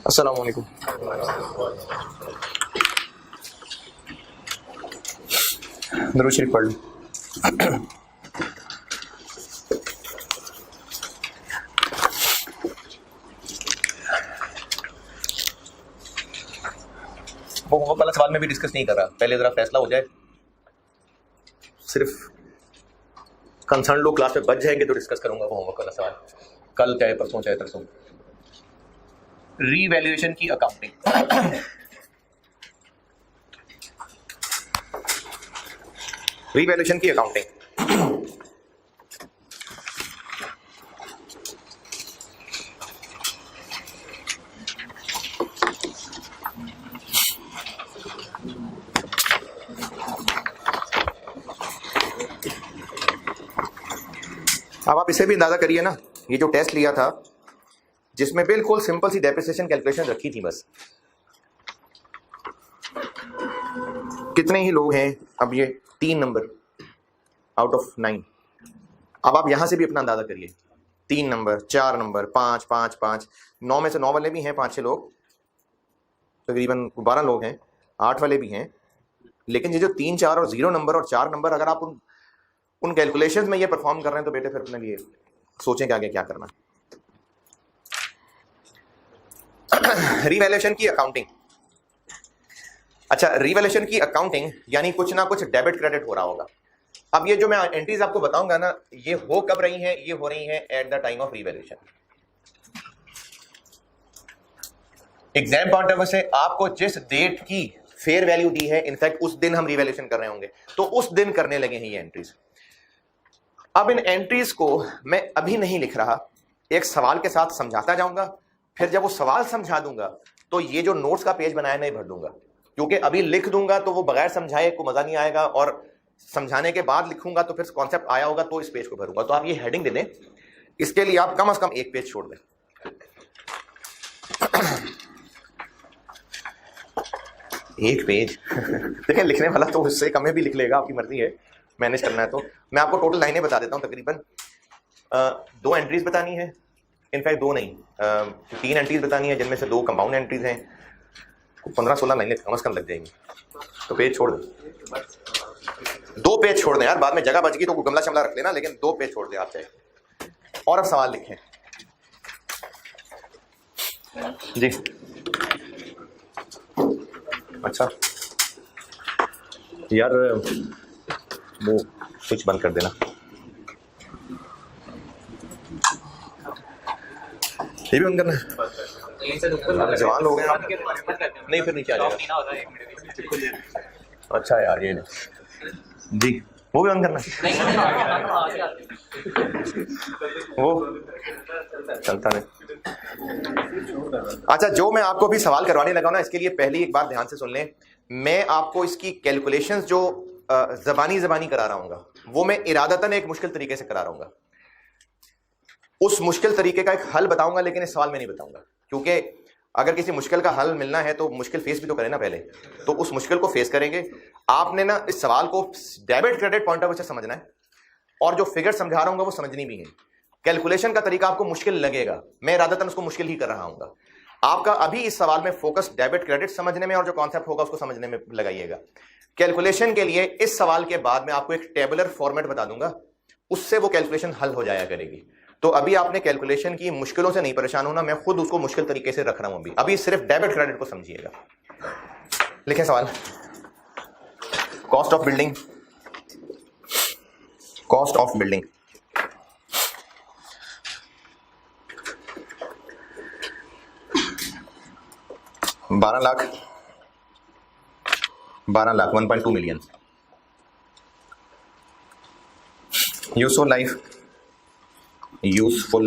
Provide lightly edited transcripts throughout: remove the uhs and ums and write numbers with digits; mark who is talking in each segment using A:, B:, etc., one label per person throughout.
A: अस्सलाम वालेकुम। दुरूद शरीफ पढ़ लो। वो होमवर्क वाला सवाल में भी डिस्कस नहीं कर रहा, पहले जरा फैसला हो जाए। सिर्फ कंसर्न लोग क्लास में बच जाएंगे तो डिस्कस करूंगा वो होमवर्क वाला सवाल, कल चाहे परसों चाहे तरसों। रीवैल्यूएशन की अकाउंटिंग। रीवैल्यूएशन की अकाउंटिंग अब आप इसे भी अंदाजा करिए ना, ये जो टेस्ट लिया था जिसमें बिल्कुल सिंपल सी डेप्रिसिएशन कैलकुलेशन रखी थी बस, कितने ही लोग हैं? अब ये 3 नंबर आउट ऑफ 9। अब आप यहां से भी अपना अंदाजा करिए, 3 नंबर, 4 नंबर, 5 5 5, 9 में से 9 वाले भी हैं 5-6 लोग, तकरीबन 12 लोग हैं, 8 वाले भी हैं। लेकिन ये जो 3 4 और 0 नंबर और 4 नंबर, अगर आप उन कैलकुलेशंस में ये परफॉर्म कर रहे हैं तो बेटे फिर अपने लिए सोचें कि आगे क्या करना। रीवैल्यूएशन की अकाउंटिंग। अच्छा, रीवैल्यूएशन की अकाउंटिंग यानी कुछ ना कुछ डेबिट क्रेडिट हो रहा होगा। अब ये जो मैं एंट्रीज आपको बताऊंगा ना, ये हो कब रही हैं? ये हो रही हैं at the time of revaluation. Exam point of view से आपको जिस डेट की फेयर वैल्यू दी है, इनफैक्ट उस दिन हम रीवैल्यूएशन कर रहे होंगे, तो उस दिन करने लगे हैं ये एंट्रीज। अब इन एंट्रीज को मैं अभी नहीं लिख रहा, एक सवाल के साथ समझाता जाऊंगा, फिर जब वो सवाल समझा दूंगा तो ये जो नोट्स का पेज बनाया नहीं भर दूंगा, क्योंकि अभी लिख दूंगा तो वो बगैर समझाए को मजा नहीं आएगा, और समझाने के बाद लिखूंगा तो फिर कॉन्सेप्ट आया होगा तो इस पेज को भरूंगा। तो आप ये हेडिंग दे दें, इसके लिए आप कम से कम एक पेज छोड़ दें। एक पेज देखिए, लिखने वाला तो उससे कम भी लिख लेगा, आपकी मर्जी है, मैनेज करना है तो। मैं आपको टोटल लाइनें बता देता हूं, तकरीबन 2 एंट्रीज बतानी है, इनफैक्ट 2 नहीं 3 एंट्रीज बतानी है, जिनमें से 2 कंपाउंड एंट्रीज हैं। 15-16 लाइनें कम से कम लग जाएंगी, तो पेज छोड़ दो, 2 पेज छोड़ दें यार, बाद में जगह बच गई तो गमला शमला रख लेना, लेकिन 2 पेज छोड़ दें आप चाहे। और अब सवाल लिखें जी। अच्छा यार, वो स्विच बंद कर देना, ये भी बंद करना है। जवान लोग हैं आप, नहीं फिर नीचे आ जाएगा। अच्छा यार, ये जी, वो भी बंद करना है, वो चलता नहीं। अच्छा, जो मैं आपको भी सवाल करवाने लगा ना, इसके लिए पहली एक बात ध्यान से सुन लें। मैं आपको इसकी कैलकुलेशंस जो जबानी करा रहा हूँ, वो मैं इरादतन एक मुश्किल तरीके से करा रहा हूँ। उस मुश्किल तरीके का एक हल बताऊंगा, लेकिन इस सवाल में नहीं बताऊंगा, क्योंकि अगर किसी मुश्किल का हल मिलना है तो मुश्किल फेस भी तो करें ना पहले, तो उस मुश्किल को फेस करेंगे। आपने ना इस सवाल को debit credit point of view से समझना है, और जो फिगर समझा रहा हूँ वो समझनी भी है। कैलकुलेशन का तरीका आपको मुश्किल लगेगा, मैं इरादतन उसको मुश्किल ही कर रहा हूँ। आपका अभी इस सवाल में फोकस डेबिट क्रेडिट समझने में और जो कॉन्सेप्ट होगा उसको समझने में लगाइएगा। कैलकुलेशन के लिए इस सवाल के बाद मैं आपको एक टेबुलर फॉर्मेट बता दूंगा, उससे वो कैलकुलेशन हल हो जाया करेगी। तो अभी आपने कैलकुलेशन की मुश्किलों से नहीं परेशान होना, मैं खुद उसको मुश्किल तरीके से रख रहा हूं। अभी सिर्फ डेबिट क्रेडिट को समझिएगा। लिखें सवाल। Cost of building, cost of building $12 lakh 1.2 million. Useful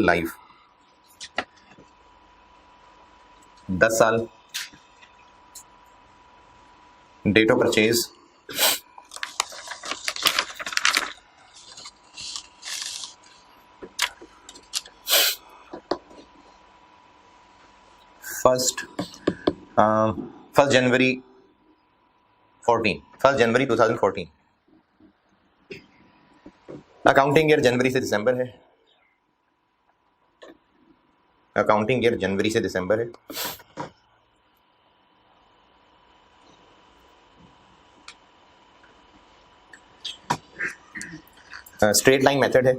A: life 10 साल। डेट ऑफ परचेज 1 जनवरी 2014। अकाउंटिंग ईयर जनवरी से दिसंबर है। अकाउंटिंग ईयर जनवरी से दिसंबर है। स्ट्रेट लाइन मेथड है।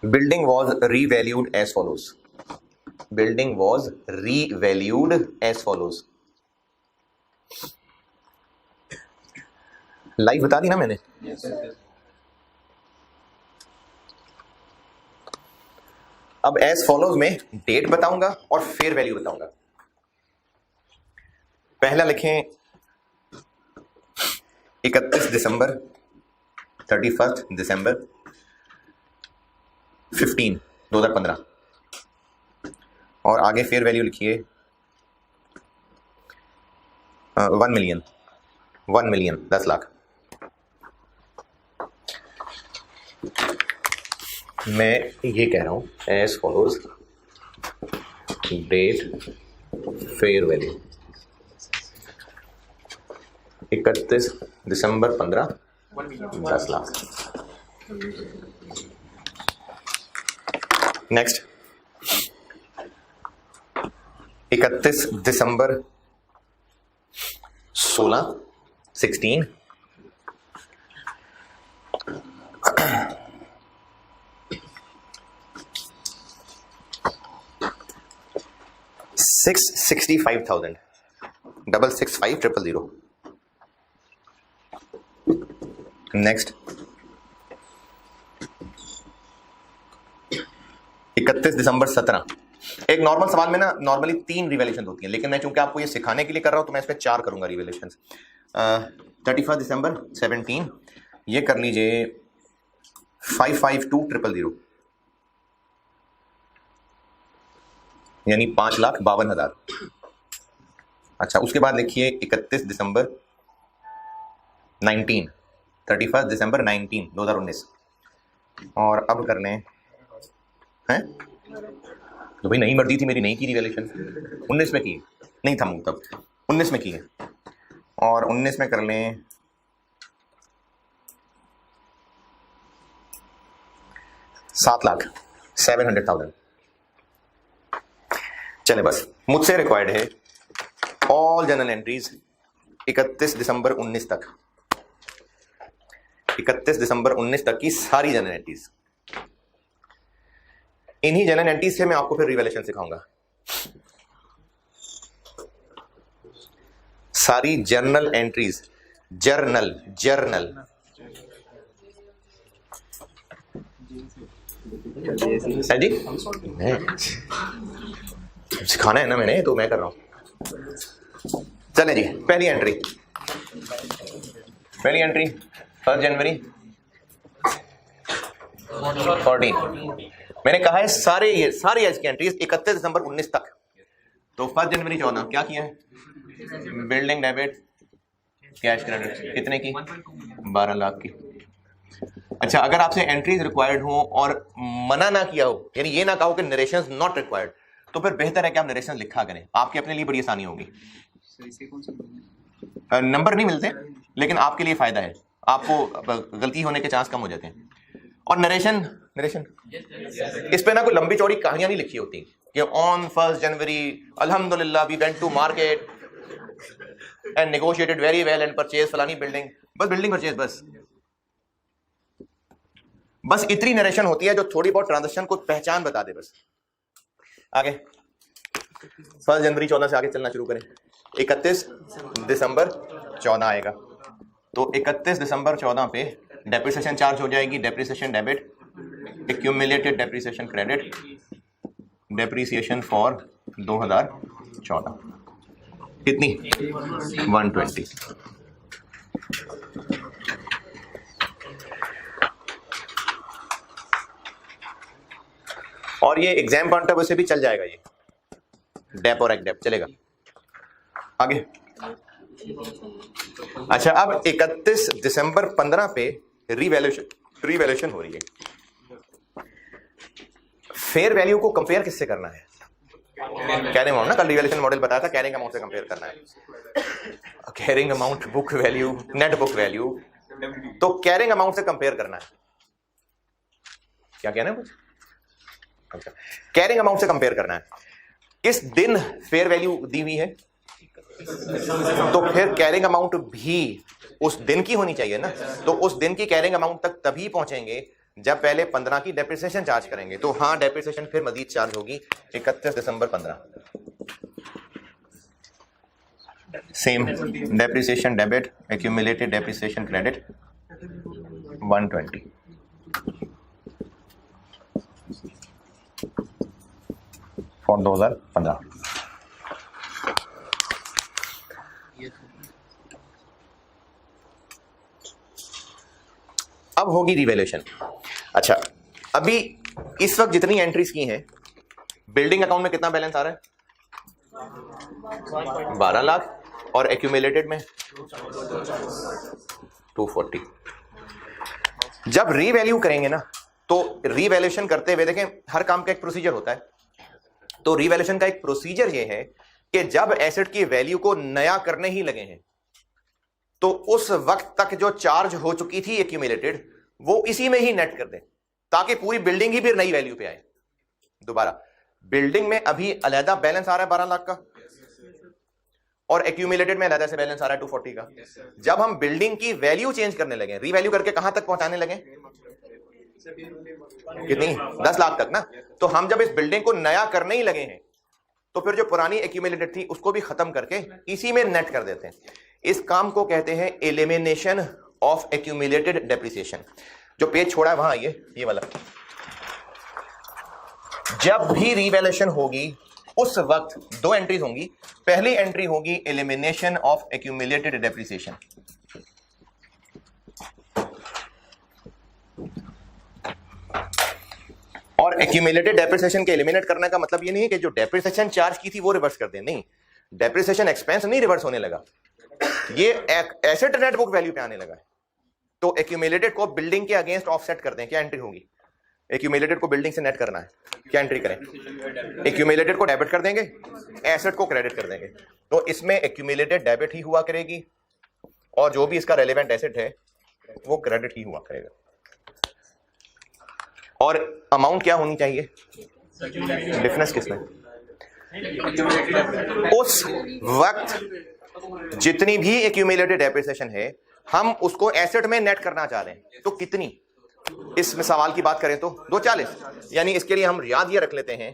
A: Building was revalued as follows. Building was revalued as follows. Live बता दी ना मैंने। अब एज फॉलोज में डेट बताऊंगा और फेयर वैल्यू बताऊंगा। पहला लिखें 31 दिसंबर 31 दिसंबर 2015 और आगे फेयर वैल्यू लिखिए 1 मिलियन 10 लाख। मैं ये कह रहा हूं as follows date fair value 31 December 15 10 lakh. Next 31 December 16 $665,000 665,000। Next 31 December 17। एक नॉर्मल सवाल में ना नॉर्मली 3 रिवैल्यूएशन होती हैं, लेकिन मैं चूंकि आपको ये सिखाने के लिए कर रहा हूं तो मैं इस पे 4 करूंगा रिवैल्यूएशन। 31 दिसंबर 17 ये कर लीजिए 552,000 यानी 5,52,000। अच्छा, उसके बाद लिखिए 31 दिसंबर 19 31 दिसंबर 19 2019 और अब कर लें हैं तो भाई नहीं मर्जी थी मेरी, नहीं की रिवैल्यूएशन 19 में की नहीं था तब 19 में की है और 19 में कर लें 7,700,000। चले बस मुझसे रिक्वायर्ड है ऑल जनरल एंट्रीज 31 दिसंबर 19 तक 31 दिसंबर 19 तक की सारी जनरल एंट्रीज। इन्हीं जनरल एंट्रीज से मैं आपको फिर रिवैल्यूएशन सिखाऊंगा। सारी जर्नल एंट्रीज जर्नल है जी, सिखाना है ना मैंने तो मैं कर रहा हूं। चले जी, पहली एंट्री 1 जनवरी 14। मैंने कहा है सारे एज की एंट्रीज 31 दिसंबर 19 तक। तो 1 जनवरी 14 क्या किया है? बिल्डिंग डेबिट कैश क्रेडिट कितने की? 12 लाख की। अच्छा, अगर आपसे एंट्रीज रिक्वायर्ड हो और मना ना किया हो, यानी ये ना कहो कि नरेशंस नॉट रिक्वायर्ड, तो फिर बेहतर है कि आप नरेशन लिखा करें, आपके अपने लिए बड़ी आसानी होगी। नंबर नहीं मिलते लेकिन आपके लिए फायदा है, आपको गलती होने के चांस कम हो जाते हैं। और नरेशन इस पे ना कोई लंबी चौड़ी कहानियां नहीं लिखी होती कि ऑन 1 जनवरी अल्हम्दुलिल्लाह we went to market and negotiated very well and purchase फलानी बिल्डिंग। बस बिल्डिंग परचेज, बस इतनी नरेशन होती है जो थोड़ी बहुत ट्रांजेक्शन को पहचान बता दे। बस आगे 1 जनवरी 14 से आगे चलना शुरू करें। 31 दिसंबर 14 आएगा तो 31 दिसंबर 14 पे डेप्रिसिएशन चार्ज हो जाएगी, depreciation debit, accumulated depreciation credit, depreciation for 2014 कितनी? 120। और ये एग्जाम पॉइंट ऑफ व्यू से भी चल जाएगा, ये डेप और एक्डेप चलेगा। आगे अच्छा, अब 31 दिसंबर 15 पे रिवैल्यूएशन हो रही है। फेयर वैल्यू को कंपेयर किससे करना है? कैरिंग अमाउंट ना, कल रिवैल्यूएशन मॉडल बताया था, कैरिंग अमाउंट से कंपेयर करना है। Carrying amount book value net book value, तो कैरिंग अमाउंट से कंपेयर करना है। क्या कहना है कुछ? अच्छा, कैरिंग अमाउंट से कंपेयर करना है। किस दिन फेयर वैल्यू दी हुई है? तो फिर कैरिंग अमाउंट भी उस दिन की होनी चाहिए ना। तो उस दिन की कैरिंग अमाउंट तक तभी पहुंचेंगे जब पहले 15 की डेप्रिसिएशन चार्ज करेंगे। तो हाँ, डेप्रिसिएशन फिर मजीद चार्ज होगी 31 December 15। Same depreciation debit, accumulated depreciation credit 120 for 2015। अब होगी रिवैल्यूएशन। अच्छा, अभी इस वक्त जितनी एंट्रीज की हैं, बिल्डिंग अकाउंट में कितना बैलेंस आ रहा है? 12 लाख और एक्यूमुलेटेड में 240। जब रीवैल्यू करेंगे ना, तो रीवैल्यूएशन करते हुए देखें, हर काम का एक प्रोसीजर होता है। तो रीवैल्यूएशन का एक प्रोसीजर ये है कि जब एसेट की वैल्यू को नया करने ही लगे हैं, तो उस वक्त तक जो चार्ज हो चुकी थी एक्यूमुलेटेड, वो इसी में ही नेट कर दें, ताकि पूरी बिल्डिंग ही फिर नई वैल्यू पे आए। दोबारा, बिल्डिंग में अभी अलहदा बैलेंस आ रहा है 12 लाख का, और एक्यूमुलेटेड में अलहदा से बैलेंस आ रहा है 240 का। जब हम बिल्डिंग की वैल्यू चेंज करने लगे, रीवैल्यू करके कहां तक पहुंचाने लगे? कितनी? 10 लाख तक ना। तो हम जब इस बिल्डिंग को नया करने ही लगे हैं, तो फिर जो पुरानी एक्यूमुलेटेड थी उसको भी खत्म करके इसी में नेट कर देते हैं। इस काम को कहते हैं एलिमिनेशन ऑफ एक्यूमुलेटेड डेप्रिसिएशन। जो पेज छोड़ा है वहां आइए, ये वाला। जब भी रिवैल्यूएशन होगी उस वक्त दो एंट्रीज होंगी। पहली एंट्री होगी एलिमिनेशन ऑफ एक्यूमुलेटेड डेप्रिसिएशन, और एक्यूमुलेटेड डेप्रिसिएशन के एलिमिनेट करने का मतलब ये नहीं है कि जो डेप्रिसिएशन चार्ज की थी वो रिवर्स कर दें, नहीं। डेप्रिसिएशन एक्सपेंस नहीं रिवर्स होने लगा, ये एसेट नेट बुक वैल्यू पे आने लगा है। तो एक्यूमुलेटेड को बिल्डिंग के अगेंस्ट ऑफसेट कर दें, क्या एंट्री होगी? एक्यूमुलेटेड को बिल्डिंग से नेट करना है, क्या एंट्री करें? एक्यूमुलेटेड को डेबिट कर देंगे, एसेट को क्रेडिट कर देंगे। तो इसमें एक्यूमुलेटेड डेबिट ही हुआ करेगी, और जो भी इसका रेलेवेंट एसेट है वो क्रेडिट ही हुआ करेगा। और अमाउंट क्या होनी चाहिए? डिफरेंस किसमें? उस वक्त जितनी भी एक्यूमुलेटेड डेप्रिसिएशन है, हम उसको एसेट में नेट करना चाह रहे हैं। तो कितनी? इस सवाल की बात करें तो 240। यानी इसके लिए हम याद ये रख लेते हैं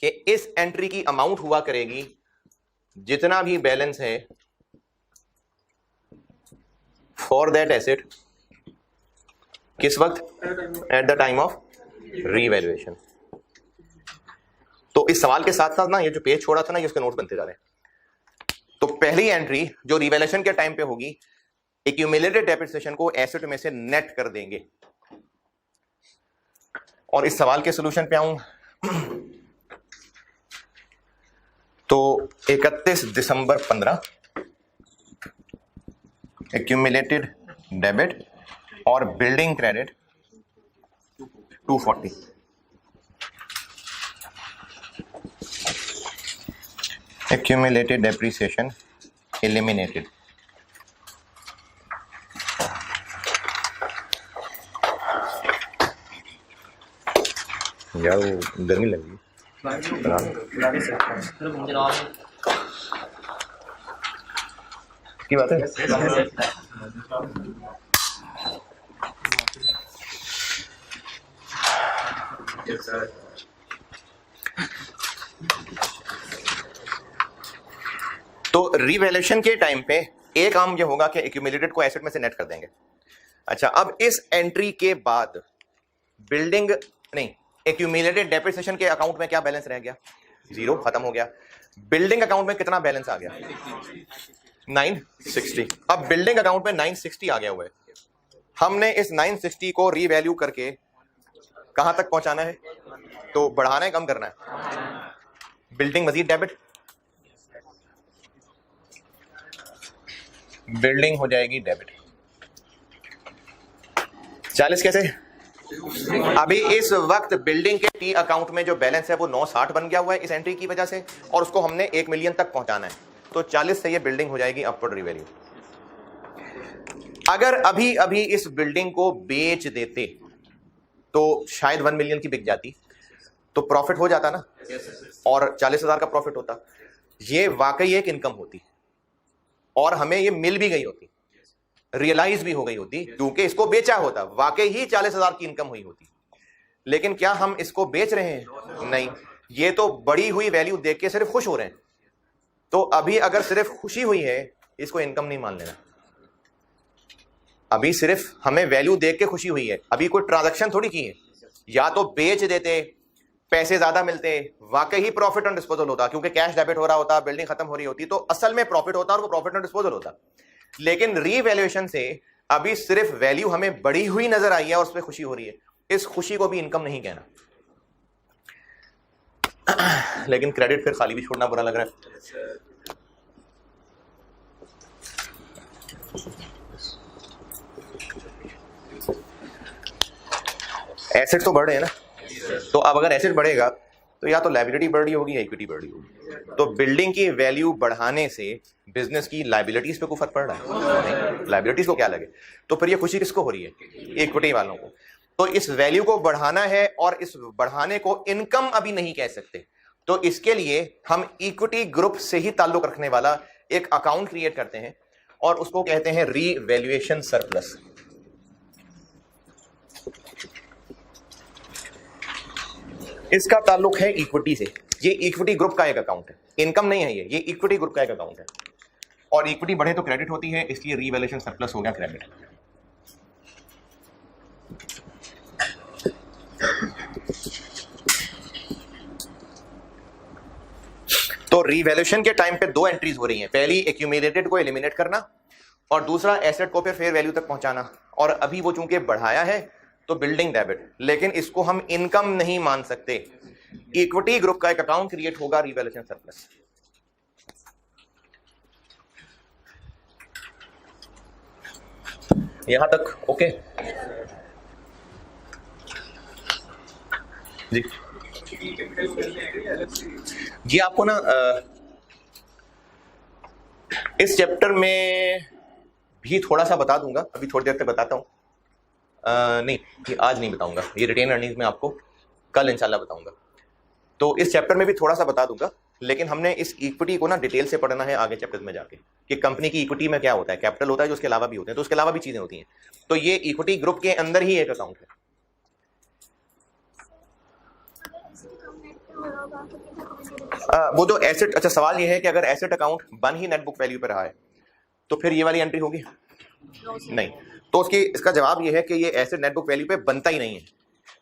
A: कि इस एंट्री की अमाउंट हुआ करेगी जितना भी बैलेंस है फॉर दैट एसेट, किस वक्त? At the time of revaluation. तो इस सवाल के साथ साथ ना, ये जो पेज छोड़ा था ना, ये उसके नोट बनते जा रहे हैं। तो पहली एंट्री जो रीवैल्यूएशन के टाइम पे होगी, एक्यूमुलेटेड डेप्रिसिएशन को एसेट में से नेट कर देंगे। और इस सवाल के सॉल्यूशन पे आऊं तो 31 दिसंबर 15 एक्यूमुलेटेड डेबिट और building credit 240। Accumulated depreciation eliminated. यार गर्मी लग रही की बात है। तो रिवैल्यूएशन के टाइम पे एक काम ये होगा कि एक्यूमुलेटेड को एसेट में से नेट कर देंगे। अच्छा, अब इस एंट्री के बाद बिल्डिंग नहीं, एक्यूमुलेटेड डेप्रिसिएशन के अकाउंट में क्या बैलेंस रह गया? 0, खत्म हो गया। बिल्डिंग अकाउंट में कितना बैलेंस आ गया? 960। अब बिल्डिंग अकाउंट में 960 आ गया हुआ है। हमने इस 960 को रीवैल्यू करके कहां तक पहुंचाना है? तो बढ़ाना है, कम करना है? बिल्डिंग मजीद डेबिट, बिल्डिंग हो जाएगी डेबिट। 40 कैसे? अभी इस वक्त बिल्डिंग के टी अकाउंट में जो बैलेंस है वो 960 बन गया हुआ है इस एंट्री की वजह से, और उसको हमने 1 मिलियन तक पहुंचाना है। तो 40 से ये बिल्डिंग हो जाएगी अपवर्ड रिवैल्यू। अगर अभी अभी इस बिल्डिंग को बेच देते तो शायद 1 मिलियन की बिक जाती, तो प्रॉफिट हो जाता ना, और 40,000 का प्रॉफिट होता। ये वाकई एक इनकम होती और हमें ये मिल भी गई होती, रियलाइज भी हो गई होती, क्योंकि इसको बेचा होता, वाकई ही 40,000 की इनकम हुई होती। लेकिन क्या हम इसको बेच रहे हैं? नहीं, ये तो बढ़ी हुई वैल्यू देख के सिर्फ खुश हो रहे हैं। तो अभी अगर सिर्फ खुशी हुई है, इसको इनकम नहीं मान लेना। अभी सिर्फ हमें वैल्यू देख के खुशी हुई है, अभी कोई ट्रांजैक्शन थोड़ी की है। या तो बेच देते, पैसे ज्यादा मिलते, वाकई ही प्रॉफिट ऑन डिस्पोजल होता, क्योंकि कैश डेबिट हो रहा होता, बिल्डिंग खत्म हो रही होती, तो असल में प्रॉफिट होता और वो प्रॉफिट ऑन डिस्पोजल होता। लेकिन रीवैल्यूएशन से अभी सिर्फ वैल्यू हमें बढ़ी हुई नजर आई है और उस पर खुशी हो रही है, इस खुशी को भी इनकम नहीं कहना। लेकिन क्रेडिट फिर खाली भी छोड़ना बुरा लग रहा है। एसेट तो बढ़ रहे हैं ना, तो अब अगर एसेट बढ़ेगा तो या तो लायबिलिटी बढ़ रही होगी या इक्विटी बढ़ रही होगी। तो बिल्डिंग की वैल्यू बढ़ाने से बिजनेस की लायबिलिटीज पे कोई फर्क पड़ रहा है? नहीं, लायबिलिटीज को क्या लगे। तो फिर ये खुशी किसको हो रही है? इक्विटी वालों को। तो इस वैल्यू को बढ़ाना है और इस बढ़ाने को इनकम अभी नहीं कह सकते, तो इसके लिए हम इक्विटी ग्रुप से ही ताल्लुक रखने वाला एक अकाउंट क्रिएट करते हैं और उसको कहते हैं रीवैल्यूएशन सरप्लस। इसका ताल्लुक है इक्विटी से। ये इक्विटी ग्रुप का एक अकाउंट है, इनकम नहीं है ये इक्विटी ग्रुप का एक अकाउंट है। और इक्विटी बढ़े तो क्रेडिट होती है, इसलिए रीवैल्यूएशन सरप्लस हो गया क्रेडिट। तो रीवैल्यूएशन के टाइम पे दो एंट्रीज हो रही हैं, पहली एक्यूमुलेटेड को एलिमिनेट करना और दूसरा एसेट को फिर फेयर वैल्यू तक पहुंचाना। और अभी वो चूंकि बढ़ाया है तो बिल्डिंग डेबिट, लेकिन इसको हम इनकम नहीं मान सकते। इक्विटी ग्रुप का एक अकाउंट क्रिएट होगा रीवैल्यूएशन सरप्लस। यहां तक ओके जी? जी आपको ना इस चैप्टर में भी थोड़ा सा बता दूंगा, अभी थोड़ी देर तक बताता हूं। नहीं, ये आज नहीं बताऊंगा, ये रिटेन अर्निंग्स में आपको कल इंशाल्लाह बताऊंगा। तो इस चैप्टर में भी थोड़ा सा बता दूंगा, लेकिन हमने इस इक्विटी को ना डिटेल से पढ़ना है आगे चैप्टर्स में जाके, कि कंपनी की इक्विटी में क्या होता है, कैपिटल होता है जो उसके अलावा भी होते हैं, तो उसके अलावा भी चीजें होती हैं। तो ये इक्विटी ग्रुप के अंदर ही एक अकाउंट है। वो जो एसेट, अच्छा सवाल ये है कि अगर एसेट अकाउंट बन ही नेट बुक वैल्यू पर रहा है तो फिर ये वाली एंट्री होगी? नहीं। तो उसकी इसका जवाब ये है कि ये एसेट नेट बुक वैल्यू पे बनता ही नहीं है।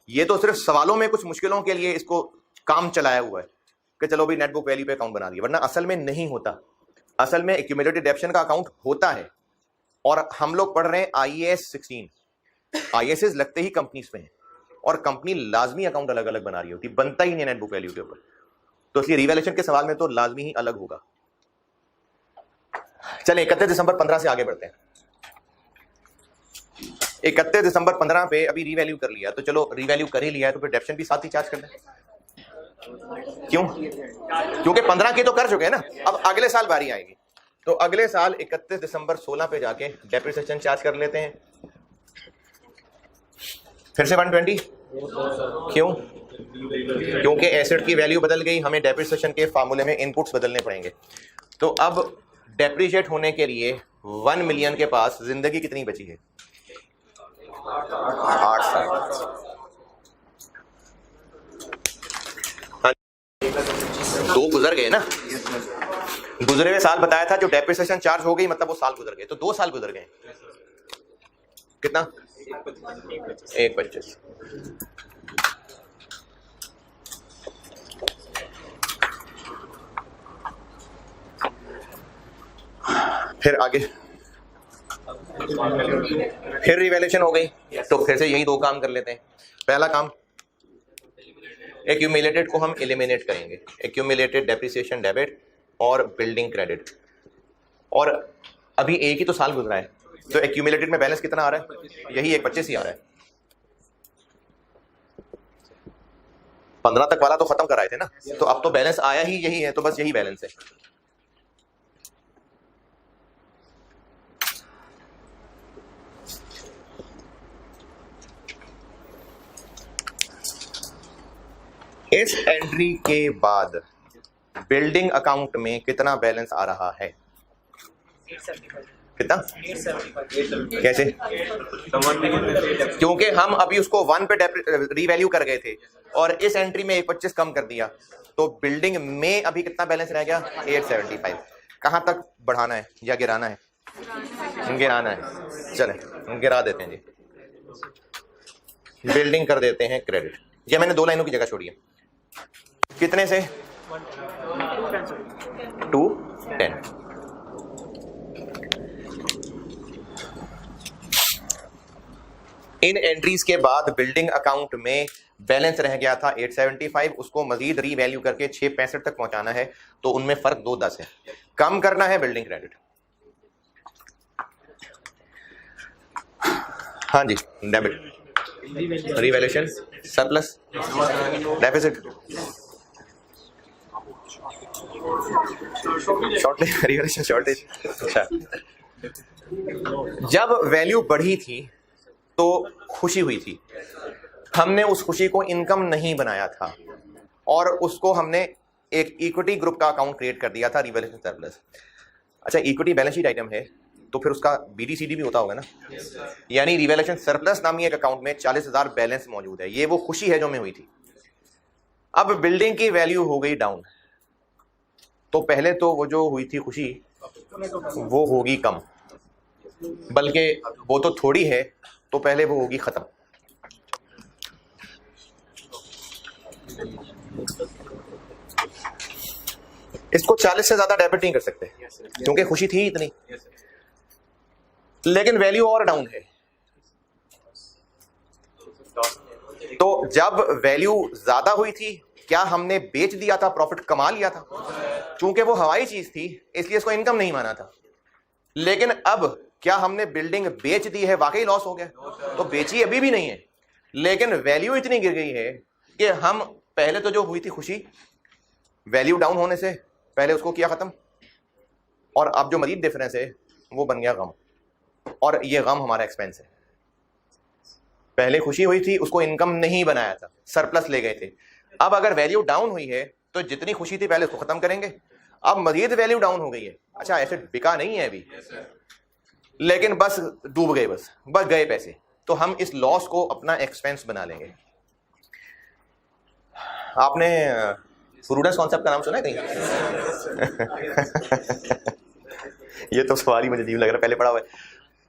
A: ये तो सिर्फ सवालों में कुछ मुश्किलों के लिए इसको काम चलाया हुआ है कि चलो भी नेट बुक वैल्यू पे अकाउंट बना दिया, वरना असल में नहीं होता। असल में एक्यूमुलेटेड डेप्शन का अकाउंट होता है। और हम लोग पढ़ रहे हैं IAS 16। IAS लगते ही कंपनीज पे हैं और कंपनी लाजमी अकाउंट अलग अलग बना रही होती, बनता ही नहीं नेट बुक वैल्यू के ऊपर। तो इसलिए रिवैल्यूएशन के सवाल में तो लाजमी ही अलग होगा। चलें 31 दिसंबर 15 से आगे बढ़ते हैं। 31 दिसंबर 15 पे अभी रीवैल्यू कर लिया, तो चलो रीवैल्यू कर ही लिया है तो फिर डेप्शन भी साथ ही चार्ज कर दें। क्यों? क्योंकि 15 की तो कर चुके हैं ना, अब अगले साल बारी आएगी। तो अगले साल 31 दिसंबर 16 पे जाके डेप्रिसिएशन चार्ज कर लेते हैं फिर से 120। क्यों? क्योंकि एसेट की वैल्यू बदल गई, हमें डेप्रिसिएशन के फार्मूले में इनपुट्स बदलने पड़ेंगे। तो अब डेप्रिशिएट होने के लिए 1 मिलियन के पास जिंदगी कितनी बची है? 8 साल। 2 गुजर गए ना, गुजरे हुए साल बताया था, जो डेप्रिसिएशन चार्ज हो गई मतलब वो साल गुजर गए, तो 2 साल गुजर गए। कितना? 1.25। फिर आगे फिर रिवैल्यूएशन हो गई, तो फिर से यही 2 काम कर लेते हैं। पहला काम, एक्यूमुलेटेड को हम एलिमिनेट करेंगे, एक्यूमुलेटेड डेप्रिसिएशन डेबिट और बिल्डिंग क्रेडिट। और अभी एक ही तो साल गुजरा है, तो एक्यूमुलेटेड में बैलेंस कितना आ रहा है? यही 1.25 ही आ रहा है। 15 तक वाला तो खत्म कराए थे ना, तो अब तो बैलेंस आया ही यही है, तो बस यही बैलेंस है। इस एंट्री के बाद बिल्डिंग अकाउंट में कितना बैलेंस आ रहा है? कितना?
B: 875।
A: कैसे? क्योंकि हम अभी उसको 1 पे रीवैल्यू कर गए थे और इस एंट्री में 125 कम कर दिया, तो बिल्डिंग में अभी कितना बैलेंस रह गया? 875। कहां तक बढ़ाना है या गिराना है? गिराना है। चले गिरा देते हैं जी, बिल्डिंग कर देते हैं क्रेडिट। ये मैंने 2 लाइनों की जगह छोड़ी है। कितने से? 210। इन एंट्रीज के बाद बिल्डिंग अकाउंट में बैलेंस रह गया था 875, उसको मजीद रीवैल्यू करके 665 तक पहुंचाना है, तो उनमें फर्क 210 है। कम करना है बिल्डिंग क्रेडिट। हाँ जी, debit, revaluation, surplus, deficit, shortage, revaluation shortage. अच्छा, जब वैल्यू बढ़ी थी तो खुशी हुई थी, हमने उस खुशी को इनकम नहीं बनाया था और उसको हमने एक इक्विटी ग्रुप का अकाउंट क्रिएट कर दिया था, रिवैल्यूएशन सरप्लस। अच्छा, इक्विटी बैलेंस शीट आइटम है तो फिर उसका बीडीसीडी भी होता होगा ना, यानी रिवैल्यूएशन सरप्लस नामी एक अकाउंट में 40,000 बैलेंस मौजूद है। ये वो खुशी है जो में हुई थी। अब बिल्डिंग की वैल्यू हो गई डाउन, तो पहले तो वो जो हुई थी खुशी वो होगी कम, बल्कि वो तो थोड़ी है, तो पहले वो होगी खत्म। इसको 40 से ज्यादा डेबिट नहीं कर सकते क्योंकि खुशी थी इतनी, लेकिन वैल्यू और डाउन है। तो जब वैल्यू ज्यादा हुई थी, क्या हमने बेच दिया था, प्रॉफिट कमा लिया था? चूंकि वो हवाई चीज थी इसलिए इसको इनकम नहीं माना था। लेकिन अब क्या हमने बिल्डिंग बेच दी है, वाकई लॉस हो गया? तो बेची अभी भी नहीं है, लेकिन वैल्यू इतनी गिर गई है कि हम पहले तो जो हुई थी खुशी, वैल्यू डाउन होने से पहले उसको किया खत्म, और अब जो मजीद डिफरेंस है वो बन गया गम, और ये गम हमारा एक्सपेंस है। पहले खुशी हुई थी, उसको इनकम नहीं बनाया था, सरप्लस ले गए थे। अब अगर वैल्यू डाउन हुई है तो जितनी खुशी थी पहले उसको खत्म करेंगे, अब मजीद वैल्यू डाउन हो गई है। अच्छा, ऐसे बिका नहीं है अभी, लेकिन बस डूब गए, बस गए पैसे, तो हम इस लॉस को अपना एक्सपेंस बना लेंगे। आपने प्रूडेंस कॉन्सेप्ट का नाम सुना है कहीं? ये तो सवाल ही मुझे अजीब लग रहा है, पहले पढ़ा हुआ है।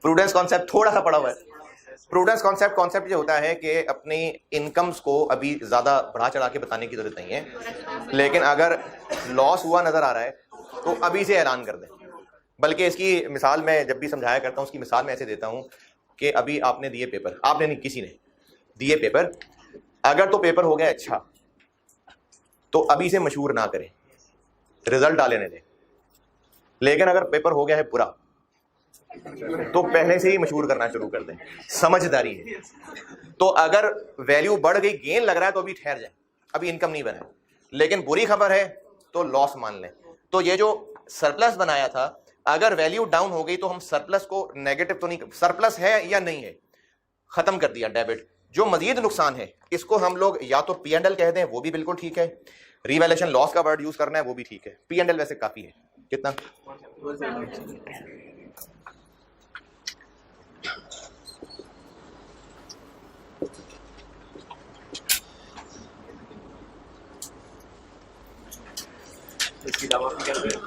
A: प्रूडेंस कॉन्सेप्ट थोड़ा सा पढ़ा हुआ है। प्रूडेंस कॉन्सेप्ट ये होता है कि अपनी इनकम्स को अभी ज्यादा बढ़ा चढ़ा के बताने की जरूरत नहीं है, लेकिन अगर लॉस हुआ नजर आ रहा है तो अभी से ऐलान कर दें। बल्कि इसकी मिसाल मैं जब भी समझाया करता हूँ, उसकी मिसाल मैं ऐसे देता हूँ कि अभी आपने दिए पेपर, आपने नहीं, किसी ने दिए पेपर, अगर तो पेपर हो गया अच्छा तो अभी से मशहूर ना करें, रिजल्ट आ लेने दें। लेकिन अगर पेपर हो गया है बुरा तो पहले से ही मशहूर करना शुरू कर दें, समझदारी है। तो अगर वैल्यू बढ़ गई, गेन लग रहा है, तो अभी ठहर जाए, अभी इनकम नहीं बना, लेकिन बुरी खबर है तो लॉस मान लें। तो ये जो सरप्लस बनाया था, अगर वैल्यू डाउन हो गई तो हम सरप्लस को नेगेटिव तो नहीं, सरप्लस है या नहीं है, खत्म कर दिया डेबिट। जो मजीद नुकसान है इसको हम लोग या तो P&L कह दें, वो भी बिल्कुल ठीक है, रिवैल्यूएशन लॉस का वर्ड यूज करना है वो भी ठीक है। P&L वैसे काफी है। कितना?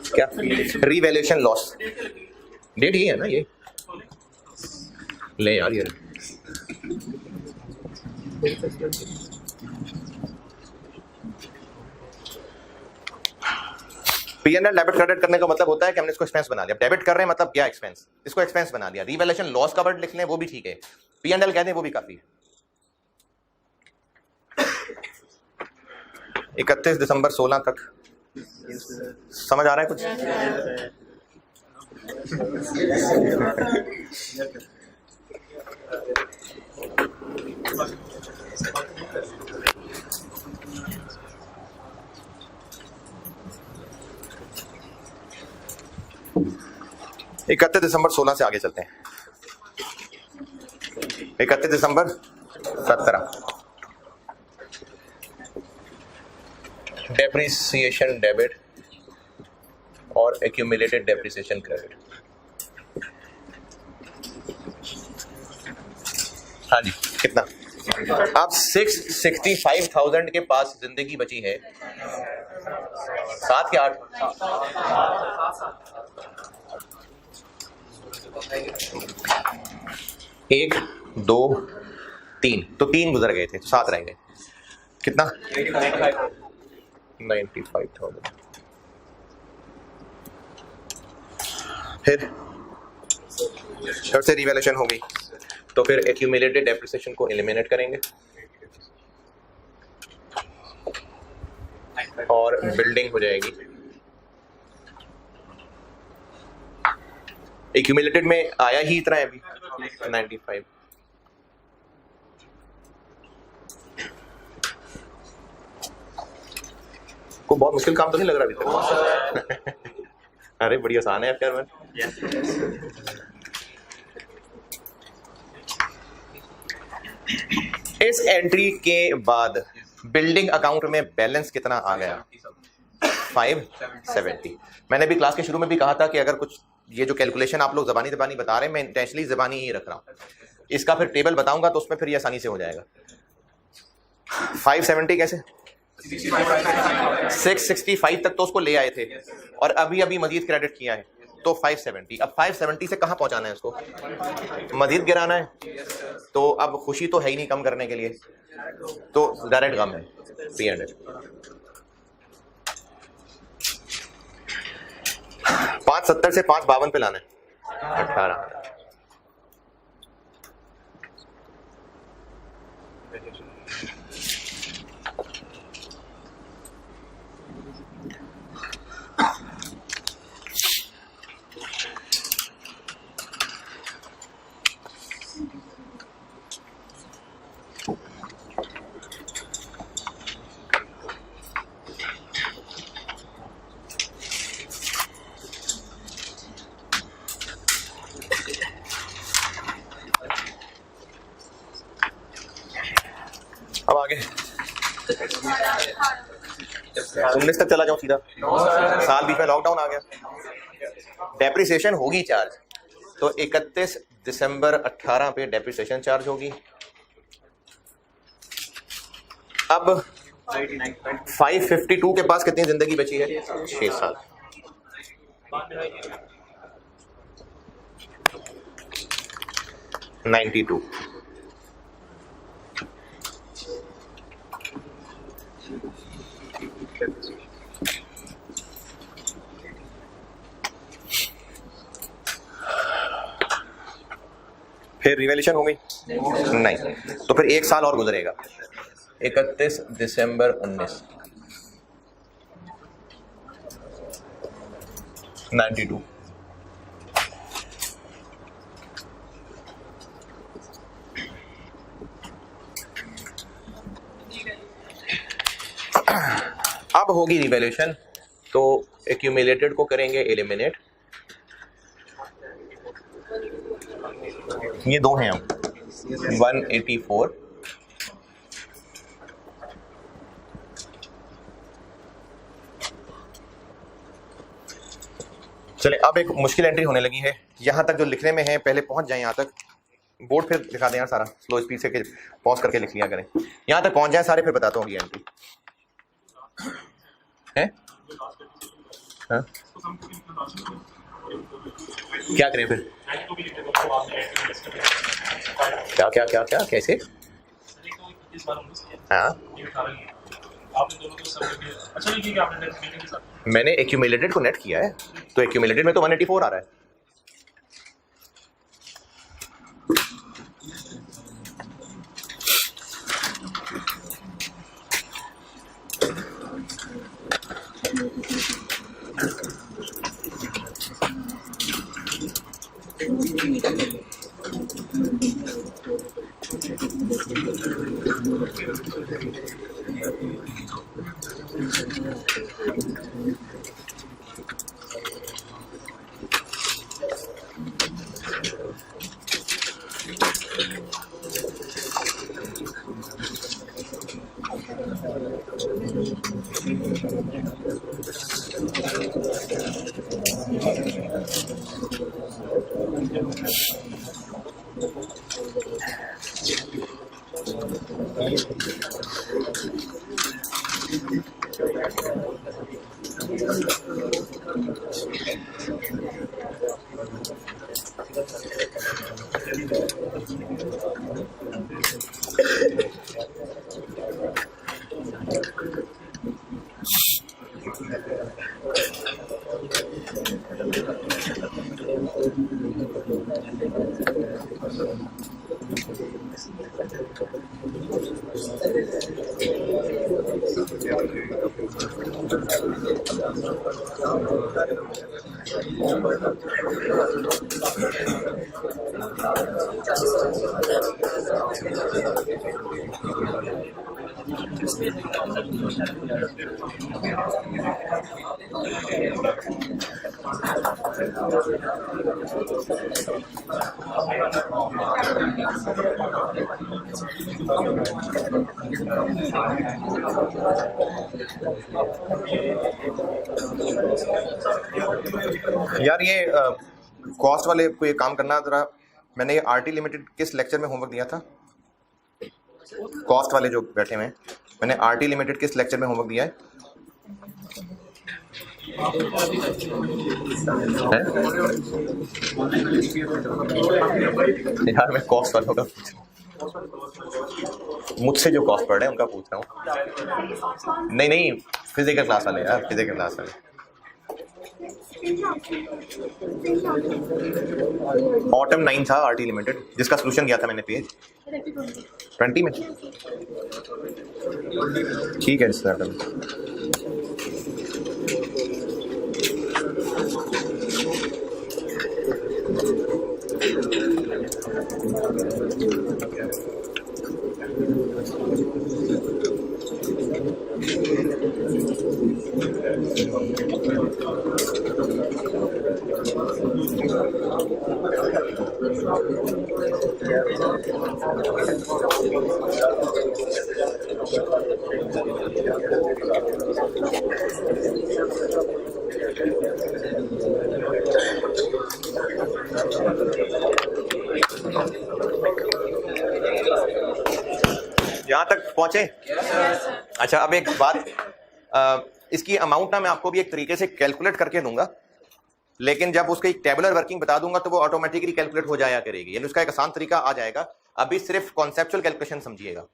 A: क्या? रिवैल्यूएशन लॉस डेट ही है ना, ये ले यार, ये P&L डेबिट क्रेडिट करने का मतलब होता है कि हमने इसको एक्सपेंस बना लिया। डेबिट कर रहे हैं मतलब क्या? एक्सपेंस, इसको एक्सपेंस बना लिया। रिवैल्यूएशन लॉस का वर्ड लिख लें वो भी ठीक है, P&L कह दें वो भी काफी है। 31 दिसंबर 16 तक समझ आ रहा है कुछ? इकतीस दिसंबर 16 से आगे चलते हैं। 31 दिसंबर 17, डेप्रिसिएशन डेबिट और एक्यूमुलेटेड डेप्रिसिएशन क्रेडिट। हाँ जी, कितना? अब 665,000 के पास जिंदगी बची है, 7 के 8, 1 2 3, तो 3 गुजर गए थे, 7 रह गए। कितना? 95,000। फिर से रिवैल्यूएशन हो गई, तो फिर एक्यूमुलेटेड डेप्रिसिएशन को एलिमिनेट करेंगे और बिल्डिंग हो जाएगी। एक्यूमुलेटेड में आया ही इतना है अभी 95। को बहुत मुश्किल काम तो नहीं लग रहा अभी तक? अरे बड़ी आसान है यार। इस एंट्री के बाद बिल्डिंग अकाउंट में बैलेंस कितना आ गया? 570। मैंने भी क्लास के शुरू में भी कहा था कि अगर कुछ ये जो कैलकुलेशन आप लोग ज़बानी बता रहे हैं, मैं इंटेंशनली ज़बानी ही रख रहा हूँ। इसका फिर टेबल बताऊंगा तो उसमें फिर ये आसानी से हो जाएगा। 570 कैसे? 665 तक तो उसको ले आए थे और अभी अभी मजीद क्रेडिट किया है, तो 570। अब 570 से कहाँ पहुंचाना है उसको? मजीद गिराना है, तो अब खुशी तो है ही नहीं कम करने के लिए, तो डायरेक्ट गम है 300। 570 से 552 पे लाना है 18। अब आगे 19 तक चला जाओ सीधा, साल बीच में लॉकडाउन आ गया। डेप्रिसिएशन होगी चार्ज, तो 31 दिसंबर 18 पे डेप्रिसिएशन चार्ज होगी। अब 552 के पास कितनी जिंदगी बची है? 6 साल। $92। फिर रिवैल्यूएशन हो गई? नहीं, तो फिर 1 साल और गुजरेगा। 31 दिसंबर 19, 92। अब होगी रिवैल्यूएशन, तो एक्यूमुलेटेड को करेंगे एलिमिनेट। ये दो हैं हम 184, चले अब एक मुश्किल एंट्री होने लगी है। यहां तक जो लिखने में है पहले पहुंच जाए, यहां तक बोर्ड फिर दिखा दें यार, सारा स्लो स्पीड से पॉज करके लिख लिया करें। यहां तक पहुंच जाए सारे, फिर बताता हूँ ये एंट्री है। हाँ? क्या करें फिर? क्या क्या क्या क्या कैसे? हाँ, मैंने एक्यूमुलेटेड को नेट किया है, तो एक्यूमुलेटेड में तो 184 आ रहा है। यार ये कॉस्ट वाले को ये काम करना जरा, मैंने ये आरटी लिमिटेड किस लेक्चर में होमवर्क दिया था? कॉस्ट वाले जो बैठे हुए हैं, मैंने आरटी लिमिटेड किस लेक्चर में होमवर्क दिया है? यार मैं कॉस्ट वालों का मुझसे जो कॉस्ट पढ़ रहे हैं उनका पूछ रहा हूँ। नहीं फिजिकल क्लास वाले यार, फिजिकल क्लास वाले। ऑटम 9 था आरटी लिमिटेड, जिसका सोल्यूशन किया था मैंने पेज 20 में। ठीक है सर। यहाँ तक पहुंचे? अच्छा, अब एक बात, इसकी अमाउंट ना मैं आपको भी एक तरीके से कैलकुलेट करके दूंगा, लेकिन जब उसकी टेबुलर वर्किंग बता दूंगा तो वो ऑटोमेटिकली कैलकुलेट हो जाया करेगी, यानी उसका एक आसान तरीका आ जाएगा। अभी सिर्फ कॉन्सेप्चुअल कैलकुलेशन समझिएगा।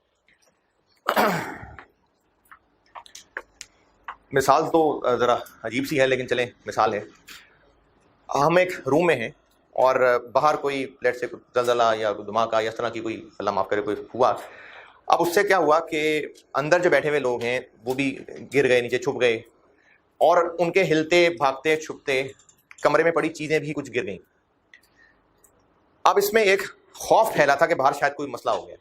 A: मिसाल तो जरा अजीब सी है, लेकिन चलें, मिसाल है। हम एक रूम में हैं और बाहर कोई लेट से जलजला या धमाका या इस तरह की कोई, अल्लाह माफ करे, कोई हुआ। अब उससे क्या हुआ कि अंदर जो बैठे हुए लोग हैं वो भी गिर गए, नीचे छुप गए, और उनके हिलते भागते छुपते कमरे में पड़ी चीजें भी कुछ गिर गई। अब इसमें एक खौफ फैला था कि बाहर शायद कोई मसला हो गया।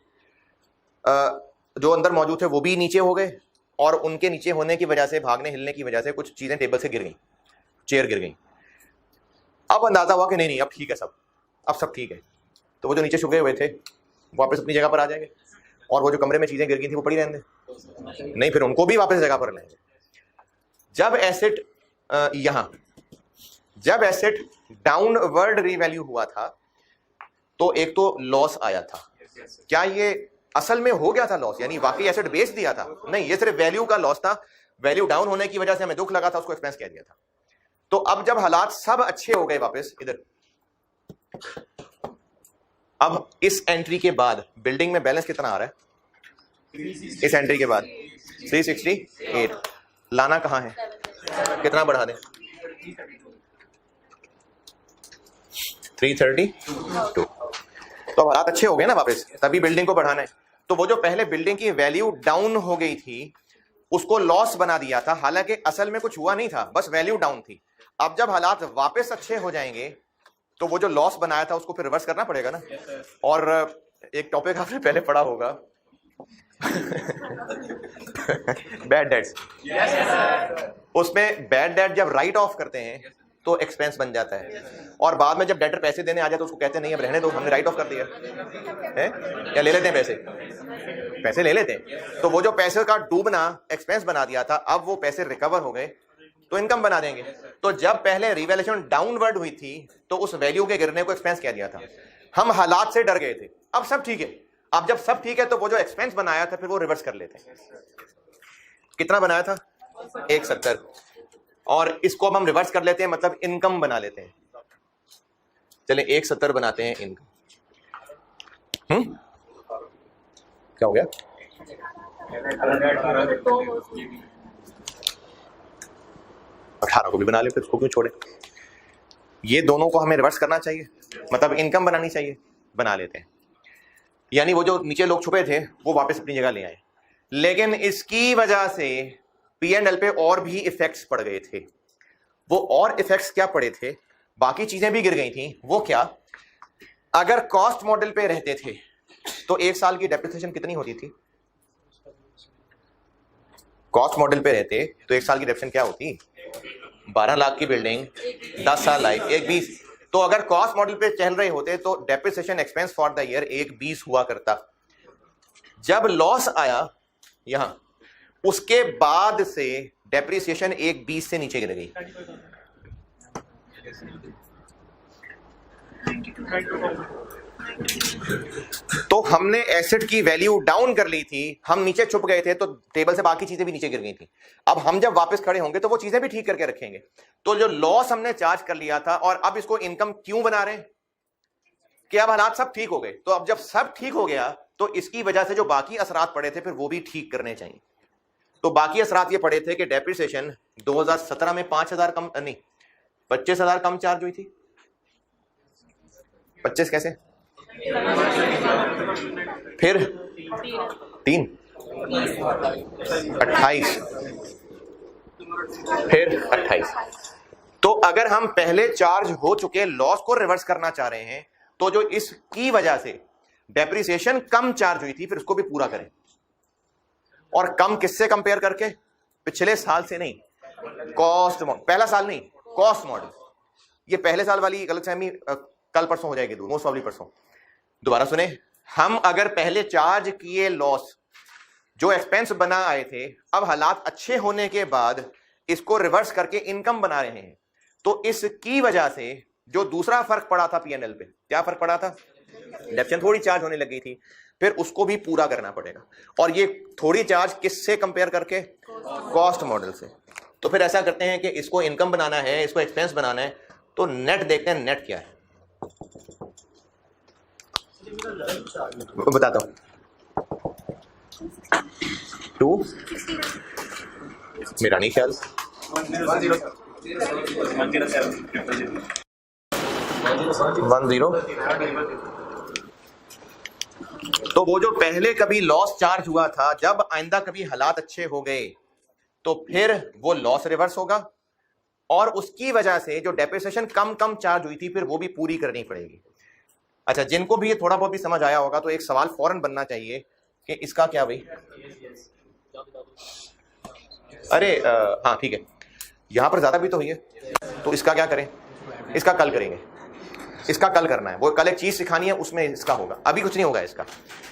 A: जो अंदर मौजूद थे वो भी नीचे हो गए, और उनके नीचे होने की वजह से, भागने हिलने की वजह से कुछ चीजें टेबल से गिर गई, चेयर गिर गई। अब अंदाजा हुआ कि नहीं अब ठीक है, अब सब ठीक है। तो वो जो नीचे छुपे हुए थे वापस अपनी जगह पर आ जाएंगे, और वो जो कमरे में चीजें गिर गई थी वो पड़ी रहने दे, नहीं फिर उनको भी वापस जगह पर लाएंगे। जब एसेट डाउनवर्ड रीवैल्यू हुआ था तो एक तो लॉस आया था। क्या ये असल में हो गया था लॉस, यानी वाकई एसेट बेच दिया था? नहीं, ये सिर्फ वैल्यू का लॉस था। वैल्यू डाउन होने की वजह से हमें दुख लगा था, उसको एक्सपेंस कह दिया था। तो अब जब हालात सब अच्छे हो गए वापस इधर, अब इस एंट्री के बाद बिल्डिंग में बैलेंस कितना आ रहा है? इस एंट्री के बाद 368। लाना कहां है? कितना बढ़ा दें? 332। तो हालात अच्छे हो गए ना वापस, तभी बिल्डिंग को बढ़ाना है। तो वो जो पहले बिल्डिंग की वैल्यू डाउन हो गई थी उसको लॉस बना दिया था, हालांकि असल में कुछ हुआ नहीं था, बस वैल्यू डाउन थी। अब जब हालात वापस अच्छे हो जाएंगे तो वो जो लॉस बनाया था उसको फिर रिवर्स करना पड़ेगा ना। और एक टॉपिक आपने पहले पढ़ा होगा, बैड डेट्स। उसमें बैड डेट जब राइट ऑफ करते हैं तो एक्सपेंस बन जाता है, और बाद में जब डेटर पैसे देने आ जाए तो उसको कहते नहीं अब रहने दो, हमने राइट ऑफ कर दिया है, या ले लेते हैं पैसे। पैसे ले लेते हैं, तो वो जो पैसे का डूबना एक्सपेंस बना दिया था, अब वो पैसे रिकवर हो गए तो इनकम बना देंगे। तो जब पहले रिवैल्यूएशन डाउनवर्ड हुई थी तो उस वैल्यू के गिरने को एक्सपेंस कह दिया था। हम हालात से डर गए थे, अब सब ठीक है। अब जब सब ठीक है तो वो जो एक्सपेंस बनाया था फिर वो रिवर्स कर लेते हैं। कितना बनाया था? 170, और इसको अब हम रिवर्स कर लेते हैं, मतलब इनकम बना लेते हैं। चले 170 बनाते हैं इनकम। क्या हो गया? 18 को भी बना ले, फिर उसको क्यों छोड़े? ये दोनों को हमें रिवर्स करना चाहिए, मतलब इनकम बनानी चाहिए, बना लेते हैं। यानी वो जो नीचे लोग छुपे थे वो वापस अपनी जगह ले आए। लेकिन इसकी वजह से P&L पे और भी इफेक्ट्स पड़ गए थे। वो और इफेक्ट्स क्या पड़े थे? बाकी चीजें भी गिर गई थी। वो क्या? अगर कॉस्ट मॉडल पे रहते थे तो 1 साल की डेप्रिसिएशन कितनी होती थी? कॉस्ट मॉडल पे रहते तो 1 साल की डेप्रिसिएशन क्या होती? 12 लाख की बिल्डिंग 10 साल लाइफ, 1.20। तो अगर कॉस्ट मॉडल पे चल रहे होते तो depreciation expense for the year 1.20 हुआ करता। जब लॉस आया यहां, उसके बाद से डेप्रिसिएशन 1.20 से नीचे गिर गई। तो हमने एसेट की वैल्यू डाउन कर ली थी, हम नीचे छुप गए थे तो टेबल से बाकी चीजें भी नीचे गिर गई थी। अब हम जब वापस खड़े होंगे तो वो चीजें भी ठीक करके रखेंगे। तो जो लॉस हमने चार्ज कर लिया था और अब इसको इनकम क्यों बना रहे हैं? कि अब हालात सब ठीक हो गए। तो अब जब सब ठीक हो गया तो इसकी वजह से जो बाकी असरात पड़े थे फिर वो भी ठीक करने चाहिए। तो बाकी असरात ये पड़े थे कि डेप्रिसिएशन 2017 में 5,000 कम, नहीं 25,000 कम चार्ज हुई थी। 25 कैसे? फिर 3, 28, फिर 28। तो अगर हम पहले चार्ज हो चुके लॉस को रिवर्स करना चाह रहे हैं तो जो इसकी वजह से डेप्रिसिएशन कम चार्ज हुई थी फिर उसको भी पूरा करें। और कम किससे कंपेयर करके? पिछले साल से नहीं, कॉस्ट मॉडल। पहला साल नहीं, कॉस्ट मॉडल। ये पहले साल वाली गलतफहमी कल परसों हो जाएगी, मोस्ट प्रॉब्ली परसों। दोबारा सुने, हम अगर पहले चार्ज किए लॉस जो एक्सपेंस बना आए थे, अब हालात अच्छे होने के बाद इसको रिवर्स करके इनकम बना रहे हैं, तो इसकी वजह से जो दूसरा फर्क पड़ा था P&L पे, क्या फर्क पड़ा था? डेप्रिसिएशन थोड़ी चार्ज होने लगी थी, फिर उसको भी पूरा करना पड़ेगा। और ये थोड़ी चार्ज किससे कंपेयर करके? कॉस्ट मॉडल से। तो फिर ऐसा करते हैं कि इसको इनकम बनाना है, इसको एक्सपेंस बनाना है, तो नेट देखते हैं। नेट क्या है बताता हूं। 2 मेरा नहीं ख्याल, 10। तो वो जो पहले कभी लॉस चार्ज हुआ था, जब आइंदा कभी हालात अच्छे हो गए तो फिर वो लॉस रिवर्स होगा और उसकी वजह से जो डेप्रिसिएशन कम चार्ज हुई थी फिर वो भी पूरी करनी पड़ेगी। अच्छा, जिनको भी ये थोड़ा बहुत भी समझ आया होगा तो एक सवाल फौरन बनना चाहिए कि इसका क्या भाई? अरे हाँ ठीक है, यहां पर ज्यादा भी तो हुई है, तो इसका क्या करें? इसका कल करेंगे। इसका कल करना है, वो कल एक चीज सिखानी है, उसमें इसका होगा। अभी कुछ नहीं होगा इसका,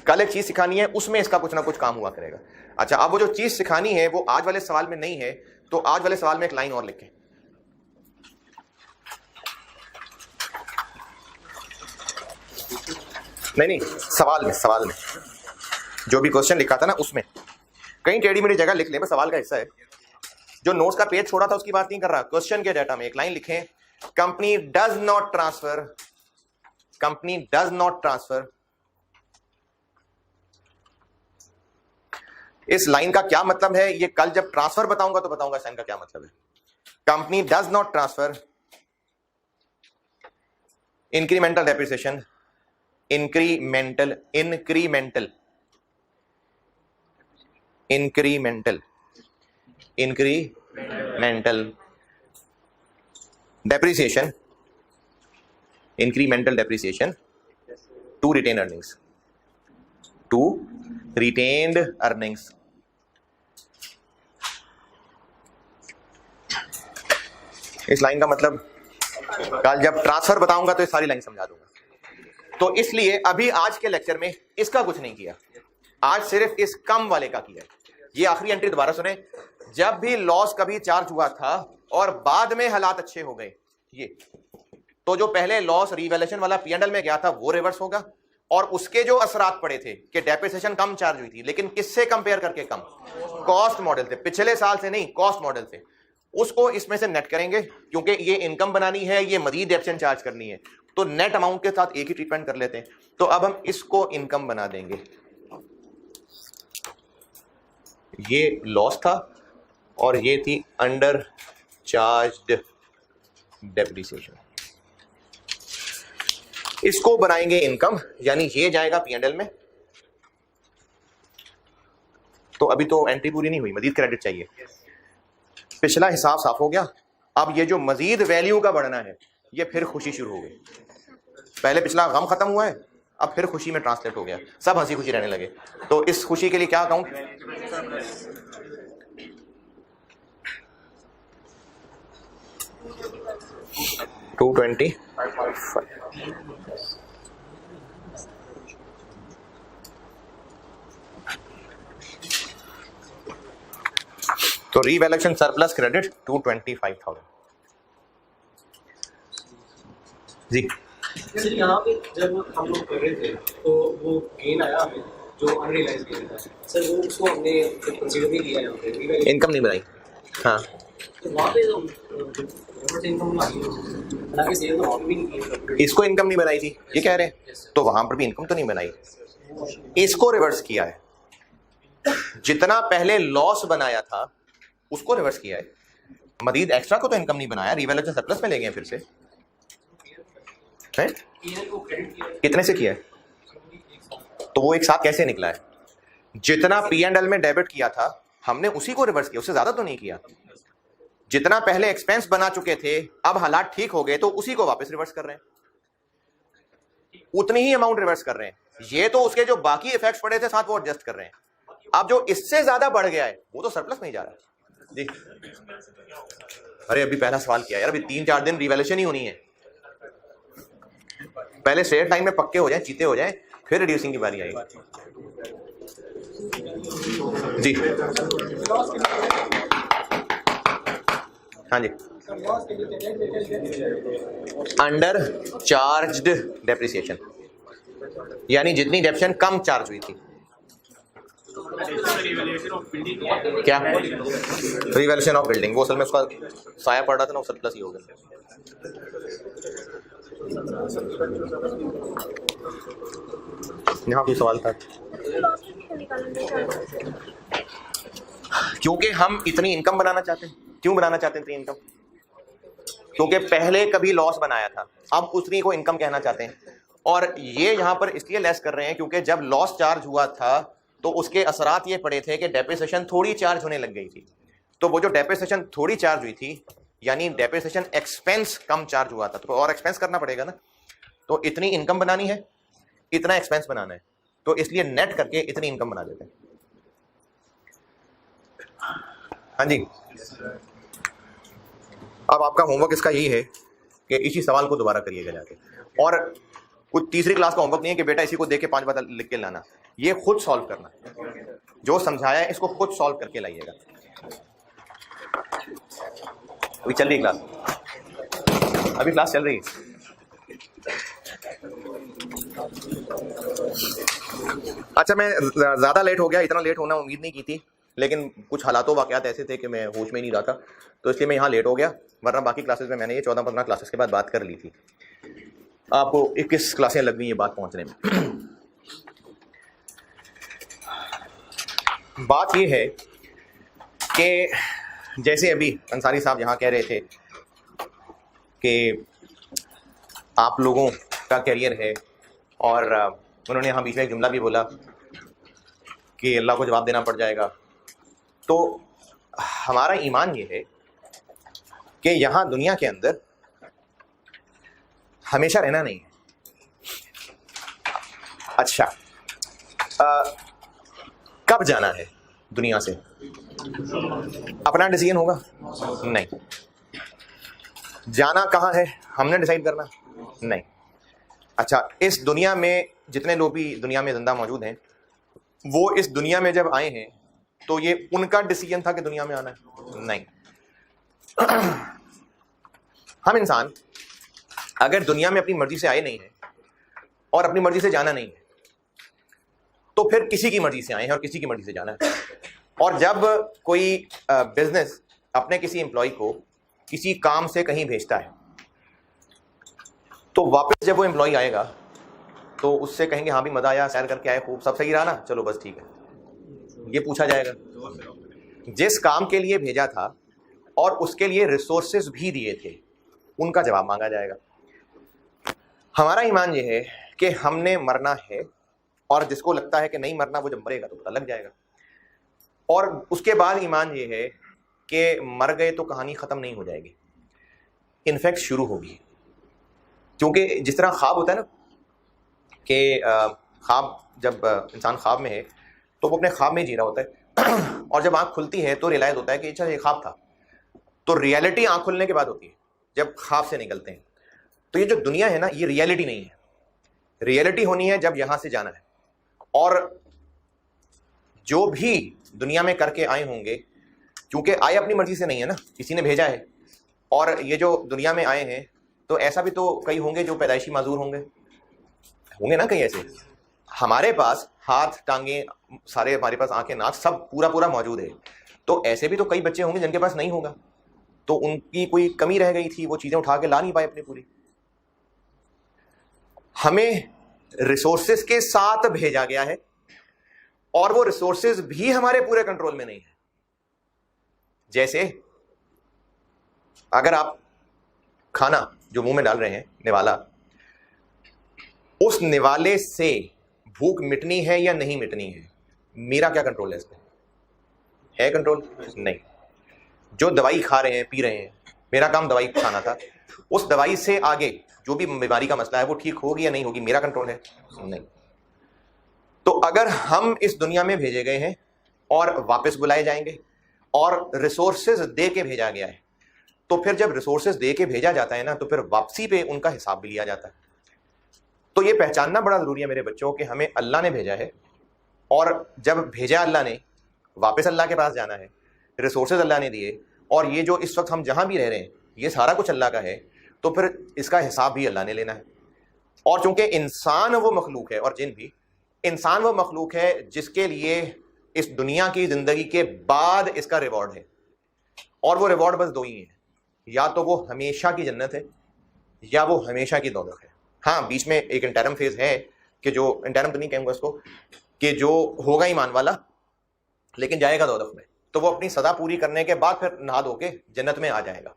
A: कल एक चीज सिखानी है, उसमें इसका कुछ ना कुछ काम हुआ करेगा। अच्छा, अब वो जो चीज सिखानी है वो आज वाले सवाल में नहीं है, तो आज वाले सवाल में एक लाइन और लिखें। नहीं, सवाल में जो भी क्वेश्चन लिखा था ना उसमें कहीं टेढ़ी मेढ़ी जगह लिख ले, बस सवाल का हिस्सा है। जो नोट्स का पेज छोड़ा था उसकी बात नहीं कर रहा, क्वेश्चन के डाटा में एक लाइन लिखें, कंपनी डज नॉट ट्रांसफर। इस लाइन का क्या मतलब है ये कल जब ट्रांसफर बताऊंगा तो बताऊंगा इस लाइन का क्या मतलब है। Company does not transfer incremental depreciation, incremental depreciation, incremental depreciation to retained earnings. इस लाइन का मतलब कल जब ट्रांसफर बताऊंगा तो इस सारी लाइन समझा दूंगा। तो इसलिए अभी आज के लेक्चर में इसका कुछ नहीं किया, आज सिर्फ इस कम वाले का किया है। ये आखिरी एंट्री दोबारा सुने, जब भी लॉस कभी चार्ज हुआ था और बाद में हालात अच्छे हो गए, ये तो जो पहले लॉस रिवैल्यूएशन वाला P&L में गया था वो रिवर्स होगा, और उसके जो असरात पड़े थे कि डेप्रिसिएशन कम चार्ज हुई थी, लेकिन किससे कंपेयर करके कम? कॉस्ट मॉडल से, पिछले साल से नहीं, कॉस्ट मॉडल से, उसको इसमें से नेट करेंगे, क्योंकि ये इनकम बनानी है, ये मजीद डेप्रिसिएशन चार्ज करनी है, तो नेट अमाउंट के साथ एक ही ट्रीटमेंट कर लेते हैं। तो अब हम इसको इनकम बना देंगे। ये लॉस था और ये थी अंडर चार्ज्ड डेप्रिसिएशन, इसको बनाएंगे इनकम, यानी ये जाएगा P&L में। तो अभी तो एंट्री पूरी नहीं हुई, मजीद क्रेडिट चाहिए। पिछला हिसाब साफ हो गया, अब ये जो मजीद वैल्यू का बढ़ना है, ये फिर खुशी शुरू हो गई। पहले पिछला गम खत्म हुआ है, अब फिर खुशी में ट्रांसलेट हो गया, सब हंसी खुशी रहने लगे। तो इस खुशी के लिए क्या अकाउंट? $225। तो रिवैल्यूएशन सरप्लस क्रेडिट 225,000 जी।
B: सर यहाँ पे जब हम लोग कर रहे थे तो वो गेन आया हमें जो अनरियलाइज गेन था सर, वो उसको हमने कंसीडर नहीं किया यहाँ पे,
A: इनकम नहीं बनाई। हाँ,
B: तो वहाँ पे इनकम हालांकि सेल तो वहाँ पे भी नहीं,
A: इसको इनकम नहीं बनाई थी ये कह रहे हैं, तो वहां पर भी इनकम तो नहीं बनाई। इसको रिवर्स किया है, जितना पहले लॉस बनाया था उसको रिवर्स किया है, मजीद एक्स्ट्रा को तो इनकम नहीं बनाया, रिवैल्यूएशन सरप्लस में ले गए फिर से है? कितने से किया है? तो वो एक साथ कैसे निकला है? जितना P&L में डेबिट किया था हमने उसी को रिवर्स किया, उससे ज्यादा तो नहीं किया। जितना पहले एक्सपेंस बना चुके थे, अब हालात ठीक हो गए तो उसी को वापस रिवर्स कर रहे हैं, उतनी ही अमाउंट रिवर्स कर रहे हैं। ये तो उसके जो बाकी इफेक्ट्स पड़े थे साथ वो एडजस्ट कर रहे हैं। अब जो इससे ज्यादा बढ़ गया है वो तो सरप्लस में ही जा रहा है जी। अरे अभी पहला सवाल किया यार, अभी 3-4 दिन रिवैल्यूएशन ही होनी है, पहले शेयर टाइम में पक्के हो जाए, चीते हो जाए, फिर रिड्यूसिंग की बारी आएगी जी। हाँ जी, अंडर चार्ज्ड डेप्रिसिएशन, यानी जितनी डेप्रिसिएशन कम चार्ज हुई थी। क्या रिवैल्यूएशन ऑफ बिल्डिंग? वो असल में उसका साया पड़ रहा था ना, वो सरप्लस ही हो गया। यहाँ कोई सवाल था? क्योंकि हम इतनी इनकम बनाना चाहते हैं। क्यों बनाना चाहते हैं इतनी इनकम? क्योंकि पहले कभी लॉस बनाया था, अब उतनी को इनकम कहना चाहते हैं। और ये यहाँ पर इसलिए लेस कर रहे हैं क्योंकि जब लॉस चार्ज हुआ था तो उसके असरात ये पड़े थे कि डेप्रिसिएशन थोड़ी चार्ज होने लग गई थी। तो वो जो डेप्रिसिएशन थोड़ी चार्ज हुई थी, यानी डेप्रिसिएशन एक्सपेंस कम चार्ज हुआ था, तो और एक्सपेंस करना पड़ेगा ना। तो इतनी इनकम बनानी है, इतना एक्सपेंस बनाना है, तो इसलिए नेट करके इतनी इनकम बना देते हैं। हाँ जी, अब आपका होमवर्क इसका यही है कि इसी सवाल को दोबारा करिएगा जाके, और कुछ तीसरी क्लास का होमवर्क नहीं है कि बेटा इसी को देख के 5 बार लिख के लाना, ये खुद सॉल्व करना, जो समझाया है इसको खुद सॉल्व करके लाइएगा। अभी चल रही क्लास, अभी क्लास चल रही है। अच्छा, मैं ज्यादा लेट हो गया, इतना लेट होना उम्मीद नहीं की थी, लेकिन कुछ हालातों वाकयात ऐसे थे कि मैं होश में नहीं रहा था, तो इसलिए मैं यहाँ लेट हो गया, वरना बाकी क्लासेस में मैंने ये 14-15 क्लासेस के बाद बात कर ली थी। आपको 21 क्लासें लग गई ये बात पहुंचने में। बात ये है कि जैसे अभी अंसारी साहब यहाँ कह रहे थे कि आप लोगों का करियर है, और उन्होंने यहाँ बीच में एक जुमला भी बोला कि अल्लाह को जवाब देना पड़ जाएगा। तो हमारा ईमान ये है कि यहाँ दुनिया के अंदर हमेशा रहना नहीं है। अच्छा, कब जाना है दुनिया से? अपना डिसीजन होगा? नहीं। जाना कहाँ है हमने डिसाइड करना? नहीं। अच्छा, इस दुनिया में जितने लोग भी दुनिया में जिंदा मौजूद हैं, वो इस दुनिया में जब आए हैं तो ये उनका डिसीजन था कि दुनिया में आना है? नहीं। हम इंसान अगर दुनिया में अपनी मर्जी से आए नहीं हैं और अपनी मर्जी से जाना नहीं है, तो फिर किसी की मर्जी से आए हैं और किसी की मर्जी से जाना है। और जब कोई बिजनेस अपने किसी एम्प्लॉय को किसी काम से कहीं भेजता है, तो वापस जब वो एम्प्लॉय आएगा तो उससे कहेंगे हाँ भी मजा आया, सैर करके आए, खूब सब सही रहा ना, चलो बस ठीक है, ये पूछा जाएगा। जिस काम के लिए भेजा था और उसके लिए रिसोर्सेज भी दिए थे, उनका जवाब मांगा जाएगा। हमारा ईमान ये है कि हमने मरना है, और जिसको लगता है कि नहीं मरना, वो जब मरेगा तो पता लग जाएगा। और उसके बाद ईमान ये है कि मर गए तो कहानी ख़त्म नहीं हो जाएगी, इनफैक्ट शुरू होगी। क्योंकि जिस तरह ख्वाब होता है ना कि ख्वाब, जब इंसान ख्वाब में है तो वो अपने ख्वाब में जी रहा होता है और जब आँख खुलती है तो रियलाइज़ होता है कि अच्छा ये ख्वाब था। तो रियलिटी आँख खुलने के बाद होती है, जब ख्वाब से निकलते हैं। तो ये जो दुनिया है ना, ये रियलिटी नहीं है। रियलिटी होनी है जब यहाँ से जाना है। और जो भी दुनिया में करके आए होंगे, क्योंकि आए अपनी मर्जी से नहीं है ना, किसी ने भेजा है। और ये जो दुनिया में आए हैं, तो ऐसा भी तो कई होंगे जो पैदाइशी माजूर होंगे ना, कई ऐसे। हमारे पास हाथ, टांगे, सारे, हमारे पास आंखें, नाक, सब पूरा मौजूद है। तो ऐसे भी तो कई बच्चे होंगे जिनके पास नहीं होगा, तो उनकी कोई कमी रह गई थी, वो चीजें उठा के ला नहीं पाए अपनी पूरी। हमें रिसोर्सेज के साथ भेजा गया है और वो रिसोर्सेज भी हमारे पूरे कंट्रोल में नहीं है। जैसे अगर आप खाना जो मुंह में डाल रहे हैं, निवाला, उस निवाले से भूख मिटनी है या नहीं मिटनी है, मेरा क्या कंट्रोल है इस पे? है कंट्रोल? नहीं। जो दवाई खा रहे हैं, पी रहे हैं, मेरा काम दवाई खाना था, उस दवाई से आगे जो भी बीमारी का मसला है वो ठीक होगी या नहीं होगी, मेरा कंट्रोल है? नहीं। तो अगर हम इस दुनिया में भेजे गए हैं और वापस बुलाए जाएंगे और रिसोर्सेज दे के भेजा गया है, तो फिर जब रिसोर्सेज दे के भेजा जाता है ना, तो फिर वापसी पे उनका हिसाब भी लिया जाता है। तो ये पहचानना बड़ा जरूरी है मेरे बच्चों कि हमें अल्लाह ने भेजा है, और जब भेजा अल्लाह ने, वापस अल्लाह के पास जाना है, रिसोर्सेज अल्लाह ने दिए, और ये जो इस वक्त हम जहां भी रह रहे हैं ये सारा कुछ अल्लाह का है, तो फिर इसका हिसाब भी अल्लाह ने लेना है। और चूंकि इंसान वो मखलूक है, और जिन भी, इंसान वो मखलूक है जिसके लिए इस दुनिया की जिंदगी के बाद इसका रिवॉर्ड है, और वो रिवॉर्ड बस दो ही है, या तो वो हमेशा की जन्नत है या वो हमेशा की दौलत है। हाँ, बीच में एक इंटरम फेज है कि जो, इंटरम तो नहीं कहूँगा इसको, कि जो होगा ईमान वाला लेकिन जाएगा दौलत में, तो वो अपनी सदा पूरी करने के बाद फिर नहा धो के जन्नत में आ जाएगा।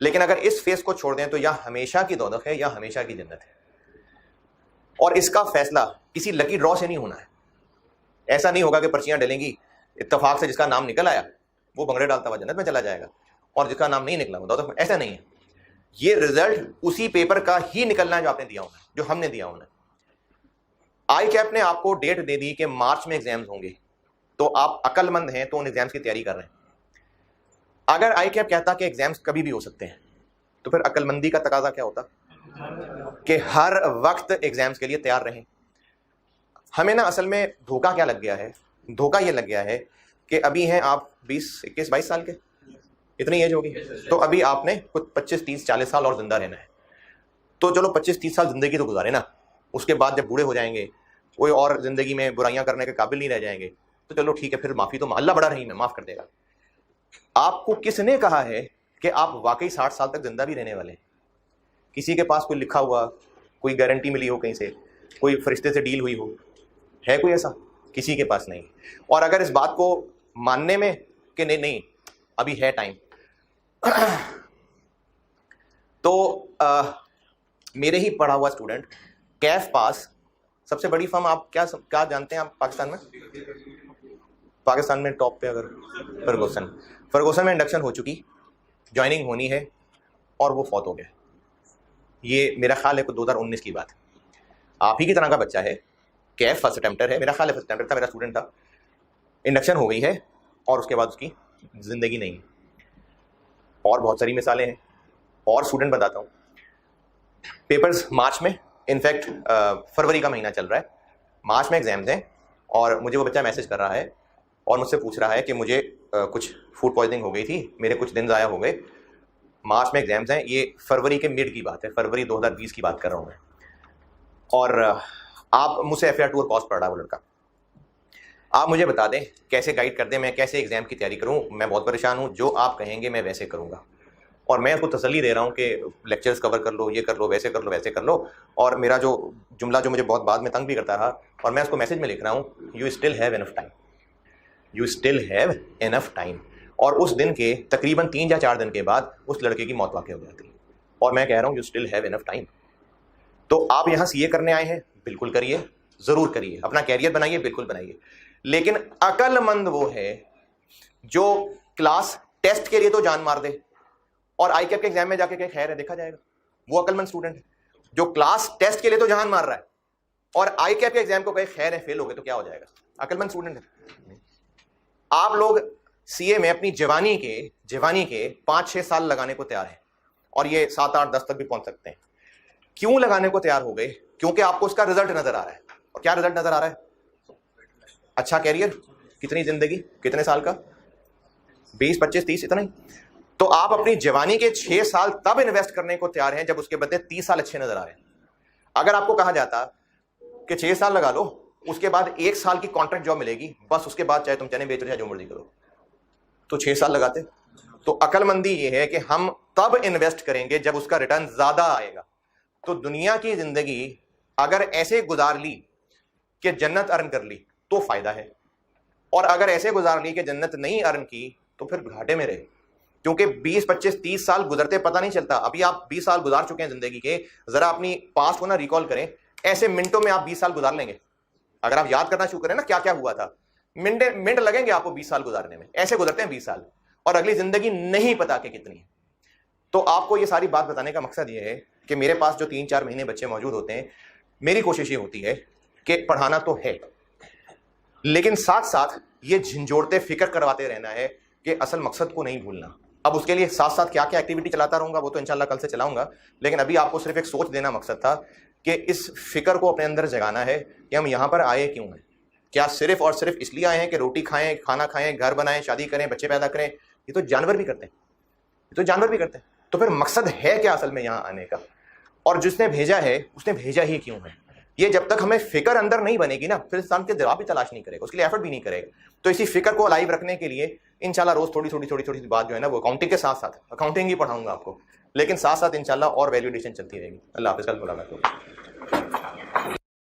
A: लेकिन अगर इस फेज को छोड़ दें तो या हमेशा की दौलत है या हमेशा की जन्नत है। और इसका फैसला किसी लकी ड्रॉ से नहीं होना है। ऐसा नहीं होगा कि पर्चियां डलेंगी, इत्तेफाक से जिसका नाम निकल आया वो भंगड़े डालता हुआ जन्नत में चला जाएगा, और जिसका नाम नहीं निकला वो दौलत में। ऐसा नहीं है। ये रिजल्ट उसी पेपर का ही निकलना है जो आपने दिया होना, जो हमने दिया होना। आई कैप ने आपको डेट दे दी कि मार्च में एग्जाम्स होंगे, तो आप अक्लमंद हैं तो उन एग्जाम्स की तैयारी कर रहे हैं। अगर आई कैप कहता कि एग्जाम्स कभी भी हो सकते हैं, तो फिर अक्लमंदी का तकाजा क्या होता कि हर वक्त एग्जाम्स के लिए तैयार रहें। हमें ना असल में धोखा क्या लग गया है? धोखा ये लग गया है कि अभी हैं आप 20, 21, 22 साल के, इतनी एज होगी, तो अभी आपने कुछ 25, 30, 40 साल और जिंदा रहना है। तो चलो 25, 30 साल जिंदगी तो गुजारे ना, उसके बाद जब बूढ़े हो जाएंगे, कोई और जिंदगी में बुराइयां करने के काबिल नहीं रह जाएंगे, तो चलो ठीक है, फिर माफी तो अल्लाह बड़ा रहीम है, माफ कर देगा। आपको किसने कहा है कि आप वाकई 60 साल तक जिंदा भी रहने वाले? किसी के पास कोई लिखा हुआ, कोई गारंटी मिली हो कहीं से, कोई फरिश्ते से डील हुई हो? है कोई ऐसा? किसी के पास नहीं। और अगर इस बात को मानने में कि नहीं नहीं अभी है टाइम, तो मेरे ही पढ़ा हुआ स्टूडेंट, कैफ पास, सबसे बड़ी फर्म आप क्या जानते हैं आप पाकिस्तान में? पाकिस्तान में टॉप पे अगर फर्गूसन में इंडक्शन हो चुकी, ज्वाइनिंग होनी है, और वो फौत हो गया। ये मेरा ख्याल है 2019 की बात है। आप ही की तरह का बच्चा है, कैफ फर्स्ट अटेम्प्टर है, मेरा ख्याल है फर्स्ट अटेम्प्टर था, मेरा स्टूडेंट था, इंडक्शन हो गई है और उसके बाद उसकी जिंदगी नहीं है। और बहुत सारी मिसालें हैं, और स्टूडेंट बताता हूँ। पेपर्स मार्च में, इनफैक्ट फरवरी का महीना चल रहा है, मार्च में एग्जाम्स हैं, और मुझे वो बच्चा मैसेज कर रहा है और मुझसे पूछ रहा है कि मुझे कुछ फूड पॉइजनिंग हो गई थी, मेरे कुछ दिन ज़ाया हो गए, मार्च में एग्जाम्स हैं, ये फरवरी के मिड की बात है, फरवरी 2020 की बात कर रहा हूँ मैं, और आप मुझसे FIR 2 और कॉस्ट पढ़ रहा है वो लड़का। आप मुझे बता दें, कैसे गाइड कर दें, मैं कैसे एग्जाम की तैयारी करूँ, मैं बहुत परेशान हूँ, जो आप कहेंगे मैं वैसे करूँगा। और मैं उसको तसल्ली दे रहा हूँ कि लेक्चर्स कवर कर लो, ये कर लो, वैसे कर लो, वैसे कर लो। और मेरा जो जुमला जो मुझे बहुत बाद में तंग भी करता रहा, और मैं उसको मैसेज में लिख रहा हूँ, you still have enough time, you still have enough time. और उस दिन के तकरीबन 3 या 4 दिन के बाद उस लड़के की मौत वाक़ई हो जाती, और मैं कह रहा हूँ you still have enough time. तो आप यहाँ CA करने आए हैं, बिल्कुल करिए, ज़रूर करिए, अपना कैरियर बनाइए, बिल्कुल बनाइए, लेकिन अक्लमंद वो है जो क्लास टेस्ट के लिए तो जान मार दे और ICAP के एग्जाम में जाके क्या खैर है, देखा जाएगा। वो अक्लमंद स्टूडेंट है जो क्लास टेस्ट के लिए तो जान मार रहा है और ICAP के एग्जाम को कहे खैर है, फेल हो गए तो क्या हो जाएगा, अक्लमंद स्टूडेंट है। आप लोग CA में अपनी जवानी के 5-6 साल लगाने को तैयार हैं और ये 7, 8, 10 तक भी पहुंच सकते हैं। क्यों लगाने को तैयार हो गए? क्योंकि आपको उसका रिजल्ट नजर आ रहा है। और क्या रिजल्ट नजर आ रहा है? अच्छा कैरियर, कितनी जिंदगी, कितने साल का, 20, 25, 30, इतना ही। तो आप अपनी जवानी के 6 साल तब इन्वेस्ट करने को तैयार हैं जब उसके बदले 30 साल अच्छे नजर आ रहे हैं। अगर आपको कहा जाता कि 6 साल लगा लो, उसके बाद 1 साल की कॉन्ट्रैक्ट जॉब मिलेगी, बस उसके बाद चाहे तुम चने बेच रहे हो, जो मर्जी करो, तो 6 साल लगाते। तो अक्लमंदी ये है कि हम तब इन्वेस्ट करेंगे जब उसका रिटर्न ज्यादा आएगा। तो दुनिया की जिंदगी अगर ऐसे गुजार ली कि जन्नत अर्न कर ली तो फायदा है, और अगर ऐसे गुजार ली कि जन्नत नहीं अर्न की तो फिर घाटे में रहे, क्योंकि 20, 25, 30 साल गुजरते पता नहीं चलता। अभी आप 20 साल गुजार चुके हैं जिंदगी के, जरा अपनी पास्ट को ना रिकॉल करें, ऐसे मिनटों में आप 20 साल गुजार लेंगे। अगर आप याद करना शुरू करें ना क्या क्या हुआ था, मिनट लगेंगे आपको 20 साल गुजारने में, ऐसे गुजरते हैं 20 साल, और अगली जिंदगी नहीं पता कि कितनी है। तो आपको ये सारी बात बताने का मकसद ये है कि मेरे पास जो 3-4 महीने बच्चे मौजूद होते हैं, मेरी कोशिश ये होती है कि पढ़ाना तो है, लेकिन साथ साथ ये झंझोड़ते फिक्र करवाते रहना है कि असल मकसद को नहीं भूलना। अब उसके लिए साथ साथ क्या क्या एक्टिविटी चलाता रहूंगा वो तो इंशाल्लाह कल से चलाऊंगा, लेकिन अभी आपको सिर्फ एक सोच देना मकसद था कि इस फिक्र को अपने अंदर जगाना है कि हम यहाँ पर आए क्यों हैं। क्या सिर्फ और सिर्फ इसलिए आए हैं कि रोटी खाएं, खाना खाएं, घर बनाएं, शादी करें, बच्चे पैदा करें? ये तो जानवर भी करते हैं, ये तो जानवर भी करते हैं। तो फिर मकसद है क्या असल में यहाँ आने का, और जिसने भेजा है उसने भेजा ही क्यों है? ये जब तक हमें फिक्र अंदर नहीं बनेगी ना, फिर इंसान के जवाब भी तलाश नहीं करेगा, उसके लिए एफर्ट भी नहीं करेगा। तो इसी फिक्र को अलाइव रखने के लिए इंशाल्लाह रोज थोड़ी थोड़ी बात जो है ना, वो अकाउंटिंग के साथ साथ अकाउंटिंग ही पढ़ाऊंगा आपको, लेकिन साथ साथ इंशाल्लाह और वैल्यू एडिशन चलती रहेगी। अल्लाह हाफिज़, कल मुलाकात होगी।